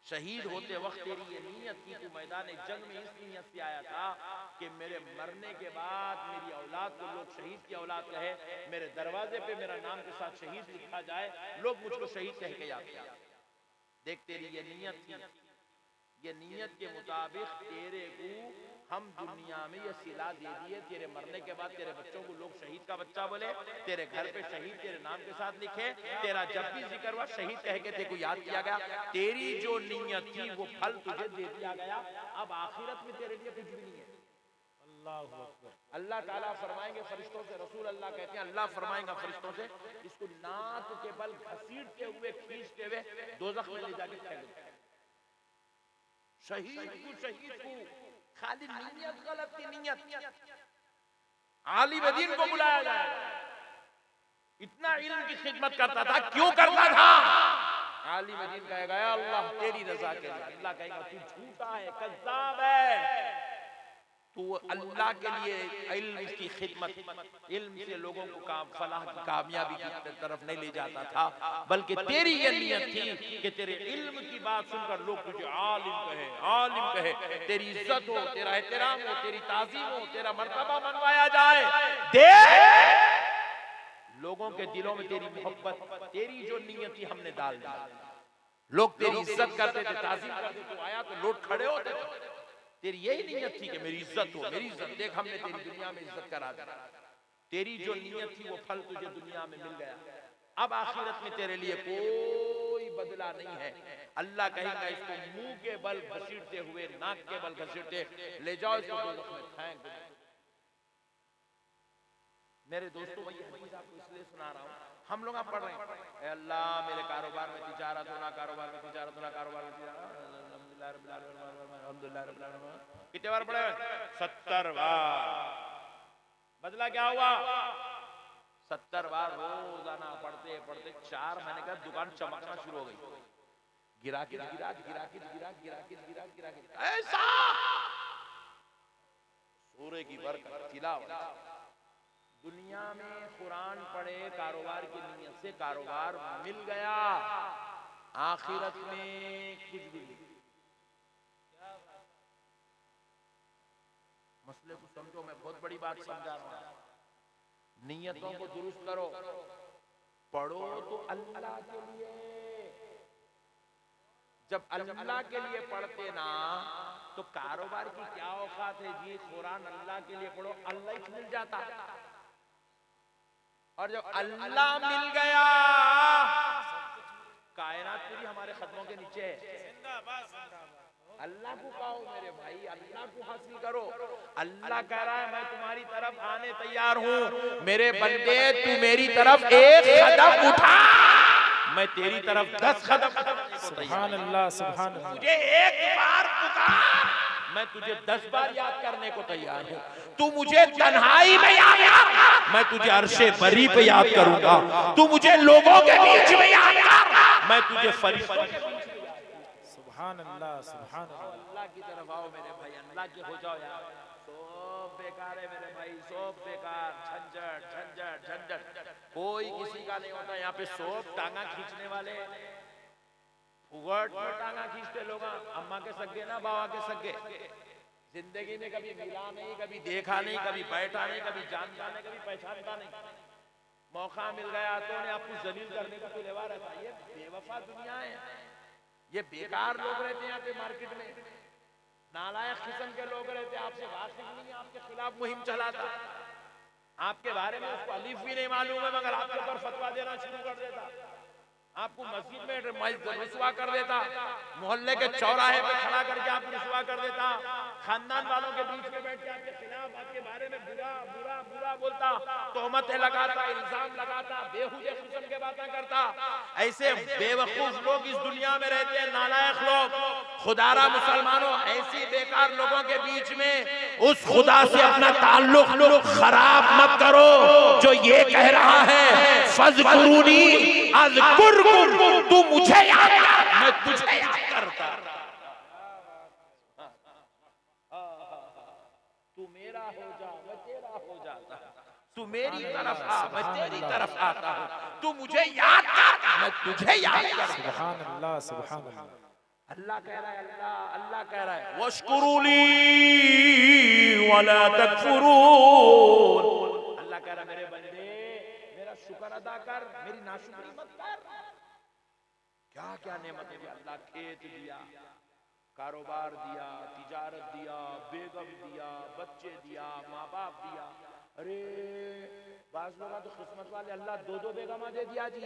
शहीद होते वक्त तेरी ये नीयत थी, तू मैदान जंग में इस नीयत से आया था कि मेरे मरने के बाद मेरी औलाद को लोग शहीद की औलाद कहे, मेरे दरवाजे पे मेरा नाम के साथ शहीद लिखा जाए, लोग मुझको शहीद कह के याद करें। देख तेरी ये नीयत थी, ये नीयत के मुताबिक तेरे को हम दुनिया में ये सिला दे दिए, तेरे मरने के बाद तेरे बच्चों को लोग शहीद का बच्चा बोले, तेरे घर पे शहीद तेरे नाम के साथ लिखे, तेरा जब भी जिक्र हुआ शहीद कह के तेरे को याद किया गया। तेरी जो नीयत थी वो फल तुझे दे दिया गया। अब आखिरत में तेरे लिए कुछ भी नहीं है। अल्लाहु अकबर। अल्लाह ताला फरमाएंगे फरिश्तों से, रसूल अल्लाह कहते हैं अल्लाह फरमाएगा फरिश्तों से इसको नाक के बल घसीटते हुए खींचते हुए दोज़ख में ले जाके फेंक दो। शहीद को खाली नीयत गलत की नीयत। आलिम दीन को बुलाया जाए, इतना इल्म की खिदमत करता था, क्यों करता था? आलिम दीन कहेगा अल्लाह तेरी रजा के लिए। अल्लाह कहेगा तू झूठा है, कज़्ज़ाब है, तू अल्लाह के लिए इल्म की खिदमत, इल्म से लोगों को फलाह की कामयाबी की तरफ नहीं ले जाता था, बल्कि तेरी ये नियत थी कि तेरे इल्म की बात सुनकर लोग तुझे आलिम कहे, आलिम कहे, तेरी इज्जत हो, तेरा एहतराम हो, तेरी ताज़ीम हो, तेरा मर्तबा मनवाया जाए। लोगों के दिलों में तेरी मोहब्बत, तेरी जो नियत थी हमने डाल दी। लोग तेरी इज्जत करते थे, ताज़ीम करते, तू आया तो लोग खड़े होते थे। तेरी यही नियत थी कि मेरी इज्जत हो, मेरी इज्जत देख हमने तेरी दुनिया में इज्जत करा दी। तेरी जो नियत थी वो फल तुझे दुनिया में मिल गया। अब आखिरत में तेरे लिए कोई बदला नहीं है। अल्लाह कहेगा इसको मुंह के बल घसीटते हुए, नाक के बल घसीटते ले जाओ, इसको दोज़ख में फेंक दो। मेरे दोस्तों मैं ये हदीस आपको इसलिए सुना रहा हूँ, हम लोग पढ़ रहे हैं अल्लाह मेरे कारोबार में तिजारत होना, कारोबार में तिजारत होना, कारोबार में तिजारत, कितने बार पढ़े? 70 बार। बदला क्या हुआ? 70 बार रोजाना पढ़ते पढ़ते 4 महीने का दुकान चमकना शुरू हो गई। गिराकी ऐसा सूरे की बरकत, तिलावत। दुनिया में कुरान पढ़े, कारोबार की नीयत से कारोबार मिल गया, आखिरत में कुछ भी नहीं। मसले को समझो, मैं बहुत बड़ी बात समझा रहा हूं। नियतों को दुरुस्त करो, पढ़ो तो अल्लाह के लिए। जब अल्लाह के लिए पढ़ते ना तो कारोबार की क्या औकात है जी? कुरान अल्लाह के लिए पढ़ो, अल्लाह ही मिल जाता। और जब अल्लाह मिल गया, कायनात पूरी हमारे कदमों के नीचे है। अल्लाह को पाओ मेरे भाई, अल्लाह को हासिल करो। अल्लाह कह रहा है मैं तुम्हारी तरफ आने तैयार हूँ, मेरे बंदे तू मेरी तरफ एक कदम उठा, मैं तेरी तरफ 10 कदम। सुभान अल्लाह, सुभान अल्लाह। तुझे एक बार पुकार, मैं तुझे 10 बार याद करने को तैयार हूँ। तू मुझे तन्हाई में याद कर, मैं तुझे अर्शे बरी पे याद करूंगा। तू मुझे लोगों के बीच में याद कर, मैं तुझे फरिश्तों के बीच में। सुभान अल्लाह, सुभान अल्लाह। अल्लाह की तरफ आओ मेरे भाई, अल्लाह के हो जाओ यार। सब बेकार है मेरे भाई, सब बेकार, झंझट झंझट झंझट, कोई किसी का नहीं होता यहाँ पे। सब टांगा खींचने वाले, फुगट में टांगा खींचते लोग, अम्मा के सगे ना बाबा के सगे। जिंदगी में कभी मिला नहीं, कभी देखा नहीं, कभी बैठा नहीं, कभी जानता नहीं, कभी पहचानता नहीं। मौका मिल गया तो उन्हें आपको जलील करने का तुलेवा रहता है। ये बेवफा दुनिया है, ये बेकार लोग रहते हैं यहाँ पे मार्केट में, नालायक किस्म के लोग रहते हैं। आपसे वाकिफ नहीं है, आपके खिलाफ मुहिम चलाता, आपके बारे में उसको अलीफ भी नहीं मालूम है, मगर आपके ऊपर फतवा देना शुरू कर देता। आपको मस्जिद में रुसवा कर देता, मोहल्ले के चौराहे पे खड़ा करके आपको रुसवा कर देता, खानदान वालों के बीच में बैठ के आपके खिलाफ, आपके बारे में बुरा बुरा बुरा बोलता, तोहमतें लगाता, इल्जाम लगाता, बेहुदे किस्म के बातें करता। ऐसे बेवकूफ लोग इस दुनिया में रहते हैं, नालायक लोग। खुदारा मुसलमानों, ऐसी बेकार लोगों के बीच में उस खुदा से अपना ताल्लुक खराब मत करो जो ये कह रहा है फज़कुरूनी अज़कुरकुम, तू मुझे याद कर, मैं तुझे याद करता। तू मेरा हो जा, मैं तेरा हो जाता। तू मेरी तरफ आ, मैं तेरी तरफ आता हूँ। तू मुझे याद कर, मैं तुझे याद करता। सुभान अल्लाह, सुभान अल्लाह। अल्लाह कह रहा है, अल्लाह कह रहा है वश्कुरूली वला तकफुरून। अल्लाह कह रहा है मेरे बंदे मेरा शुक्र अदा कर, मेरी नाशुक्री मत कर। क्या क्या नेमतें दी अल्लाह, खेत दिया, कारोबार दिया, तिजारत दिया, बेगम दिया, बच्चे दिया, माँ बाप दिया। अरे बास लोग तो किस्मत वाले, अल्लाह दो दो बेगमा दे दिया जी,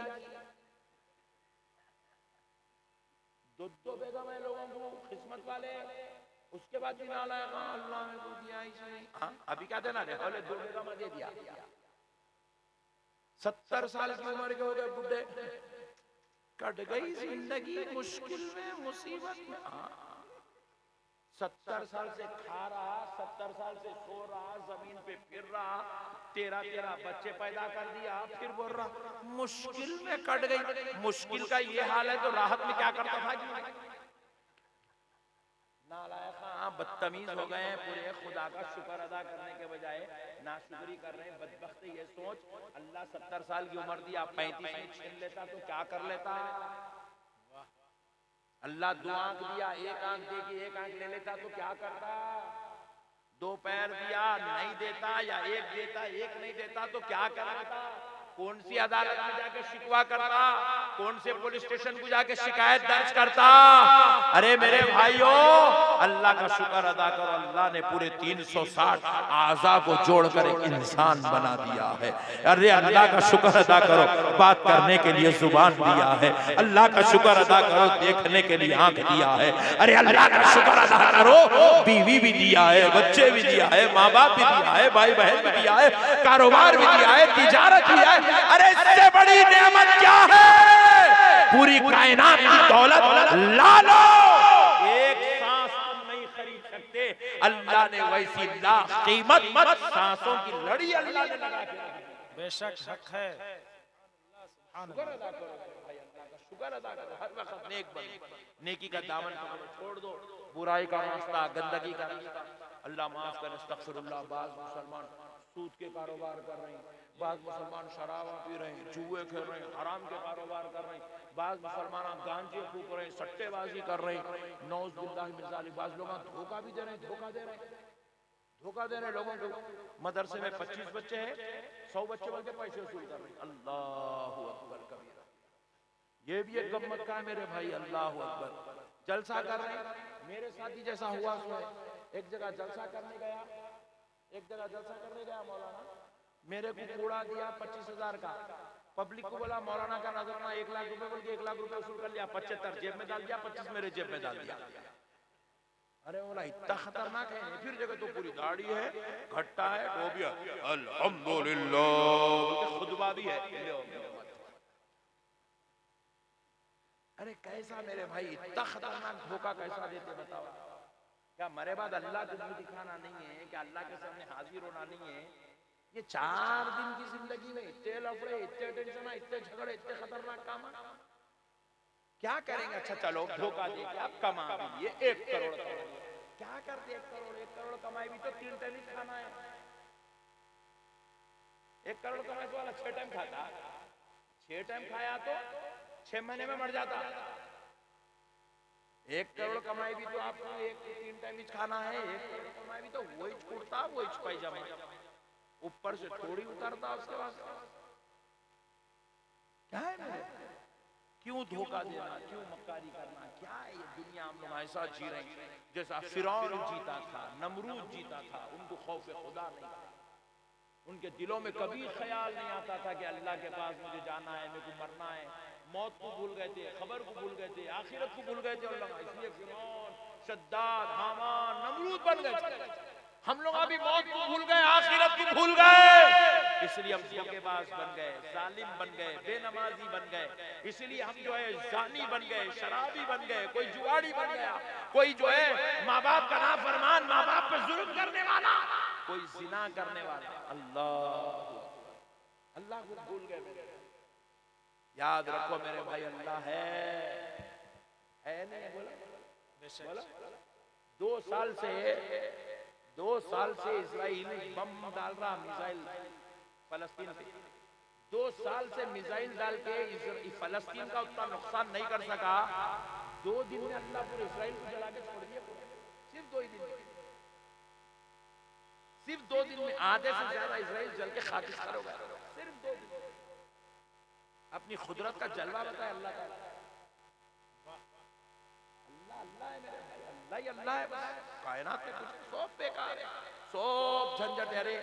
दो बेगम है लोगों को, किस्मत वाले। उसके बाद भी नालायक, अल्लाह ने को दिया ही नहीं। हाँ अभी क्या देना है, बोले दो बेगम दे दिया। 70 साल की उम्र के हो गए बुढ़े, कट गई जिंदगी मुश्किल में, मुसीबत में। 70 साल से खा रहा, 70 साल से सो रहा, जमीन पे फिर रहा, 13 बच्चे पैदा कर दिया, फिर बोल रहा मुश्किल में कट गई। मुश्किल का ये हाल है तो राहत में क्या करता था? नालायक, बदतमीज हो गए हैं पूरे। खुदा का शुक्र अदा करने के बजाय नाशुक्री कर रहे हैं। बदबख्त ये सोच, अल्लाह 70 साल की उम्र दी, आप 35 में छीन लेता तो क्या कर लेता? अल्लाह 2 आंख दिया, 1 आंख देगी, 1 आंख ले लेता तो क्या करता? 2 पैर दिया, नहीं देता, या 1 देता, 1 नहीं देता तो क्या करता? कौन सी अदालत में जाके शिकवा करता? कौन से पुलिस स्टेशन को जाके शिकायत दर्ज करता? अरे मेरे भाइयों, अल्लाह का शुक्र अदा करो, अल्लाह ने पूरे 360 आज़ा को जोड़कर एक इंसान बना दिया है। अरे अल्लाह का शुक्र अदा करो, बात करने के लिए जुबान दिया है। अल्लाह का शुक्र अदा करो, देखने के लिए आंख दिया है। अरे अल्लाह का शुक्र अदा करो, बीवी भी दिया है, बच्चे भी दिया है, माँ बाप भी दिया है, भाई बहन भी दिया है, कारोबार भी दिया है, तिजारत भी है। अरे इससे बड़ी नेमत क्या है? पूरी कायनात की दौलत ला लो, एक सांस तुम नहीं खरीद सकते। अल्लाह ने वैसी लाख कीमत सांसों की लड़ी अल्लाह ने लगा के रखी। बेशक हक है। शुक्र अदा करो भाई, अल्लाह का शुक्र अदा करो। हर वक्त नेक बनो, नेकी का दामन पकड़ो, छोड़ दो बुराई का रास्ता, गंदगी का रास्ता। अल्लाह माफ करे, अस्तगफिरुल्लाह। बाज मुसलमान सूद के कारोबार कर रहे हैं, बाज मुसलमान शराब पी रहे हैं, जुए खेल रहे हैं, हराम के कारोबार कर रहे हैं, बाज मुसलमान गांजे फूक रहे हैं, सट्टेबाजी कर रहे हैं, नौज़ुबिल्लाह मिन ज़ालिक। बाज लोग धोखा भी दे रहे हैं, धोखा दे रहे हैं लोगों को। मदरसे में 25 बच्चे हैं, 100 बच्चे बोल के पैसे वसूल कर रहे हैं। अल्लाहु अकबर कबीरा। ये भी एक गम्मत का है मेरे भाई, अल्लाहु अकबर। जलसा कर रहे हैं, मेरे साथी जैसा हुआ है। एक जगह जलसा करने गया, मौलाना मेरे को कूड़ा दिया 25,000 का। पब्लिक को बोला मौलाना का नजराना 1 लाख रुपए, बोल के 1 लाख रुपए वसूल कर लिया। 75 जेब में डाल दिया, 25 मेरे जेब में डाल दिया। अरे बोला इतना खतरनाक है। फिर जगह तो पूरी दाढ़ी है, घट्टा है, टोपिया, अल्हम्दुलिल्लाह, खुतबा भी है। अरे कैसा मेरे भाई, इतना खतरनाक धोखा कैसा देते बताओ? क्या मरे बाद अल्लाह को मुंह दिखाना नहीं है? क्या अल्लाह के सामने हाजिर होना नहीं है? ये 4 दिन की जिंदगी में इतने लफड़े, इतने टेंशन, इतने झगड़े, इतने खतरनाक काम, क्या करेंगे? अच्छा चलो धोखा दे के आप कमा भी 1 करोड़, क्या करते? 1 करोड़ कमाई भी तो 3 टाइम ही खाना है। 1 करोड़ कमाई वाला 6 टाइम खाता, 6 टाइम खाया तो 6 महीने में मर जाता। 1 करोड़ कमाई भी तो आपको 3 टाइम ही खाना है। 1 करोड़ कमाई भी तो वही छूटता, वही पैजामा, ऊपर से थोड़ी उतरता। उसके बाद क्या है मेरे? क्यों धोखा देना, क्यों मक्कारी करना? क्या है ये दुनिया? हम लोग ऐसा जी रहे हैं जैसा फिरौन जीता था, नमरूद जीता था। उनको खौफ खुदा नहीं था, उनके दिलों में कभी ख्याल नहीं आता था कि अल्लाह के पास मुझे जाना है, मेरे को मरना है। मौत को भूल गए थे, खबर को भूल गए थे, आखिरत को भूल गए थे उलमा। इसलिए फिरौन, शद्दाद, हामान, नमरूद बन गए थे। हम लोग अभी मौत को भूल गए, आखिरत को भूल गए, इसलिए हम धोखेबाज बन गए, जालिम बन गए, बेनमाजी बन गए। इसलिए हम जो है जानी बन गए, शराबी बन गए, कोई जुआड़ी बन गया, कोई जो है माँ बाप का नाफरमान, माँ बाप पे जुल्म करने वाला, कोई जिना करने वाला। अल्लाह को भूल गए मेरे। याद रखो मेरे भाई, अल्लाह है नहीं है? बोला 2 साल से इजराइल बम डाल रहा, मिसाइल फलस्तीन पे। 2 साल से मिसाइल डाल के फलस्तीन का उतना नुकसान नहीं कर सका। 2 दिन में अल्लाह पूरे इजराइल को जला के छोड़ दिया। सिर्फ 2 ही दिन में, सिर्फ 2 दिन में आधे से ज्यादा इजराइल जल के खाकिस्तान हो गया। सिर्फ 2 दिन। अपनी खुदरत का जलवा बताए अल्लाह का। अल्लाह है मेरे भाई, अल्लाह ही अल्लाह है। कायनात में कुछ सब बेकार है, सब झंझट है। अरे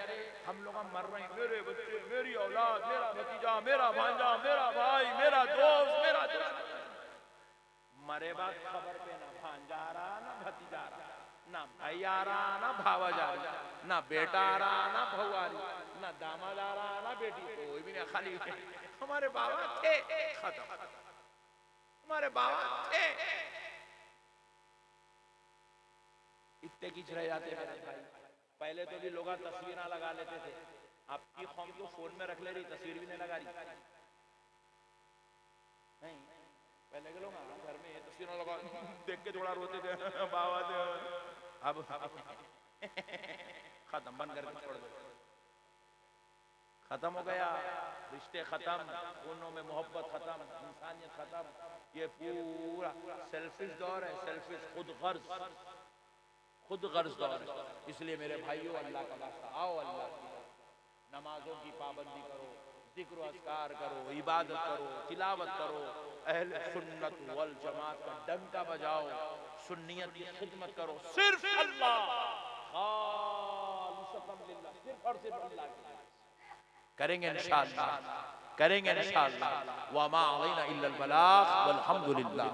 हम लोग मर रहे हैं, मेरे बच्चे, मेरी औलाद, मेरा भतीजा, मेरा भांजा, मेरा भाई, मेरा दोस्त, मेरा दोस्त। मरे बाद खबर पे ना भांजा आ रहा, ना भतीजा आ रहा, ना भाई आ रहा, ना भावा जा रहा, ना बेटा आ रहा, ना बहू आ रही, ना दामाद आ रहा, ना बेटी, कोई भी नहीं। खाली हमारे बाबा थे, खत्म। हमारे बाबा थे, इतने किच रह जाते मेरे भाई। पहले तो भी लोग तस्वीरें लगा लेते थे, आपकी कौम को फोन में रख ले रही, तस्वीर भी नहीं लगा रही। नहीं, पहले के लोग घर में तस्वीरें लगा देख के थोड़ा रोते थे, बाबा थे। अब खत्म, बंद करके छोड़ दो। खत्म हो गया, रिश्ते खत्म, खूनों में मोहब्बत खत्म, इंसानियत खत्म। ये पूरा सेल्फिश दौर है, सेल्फिश, खुद गर्ज दौर है। इसलिए मेरे भाइयों, अल्लाह का वास्ता, आओ अल्लाह की नमाजों की पाबंदी करो, जिक्र अस्कार करो, इबादत करो, तिलावत करो, अहले सुन्नत वल जमात का डंका बजाओ, सुन्नियत की खिदमत करो। सिर्फ अल्लाह, खालिसतन लिल्लाह, सिर्फ और सिर्फ अल्लाह के लिए करेंगे इंशाअल्लाह, करेंगे इंशाअल्लाह। व मा अलैना इल्लल बलाग वल हम्दुलिल्लाह।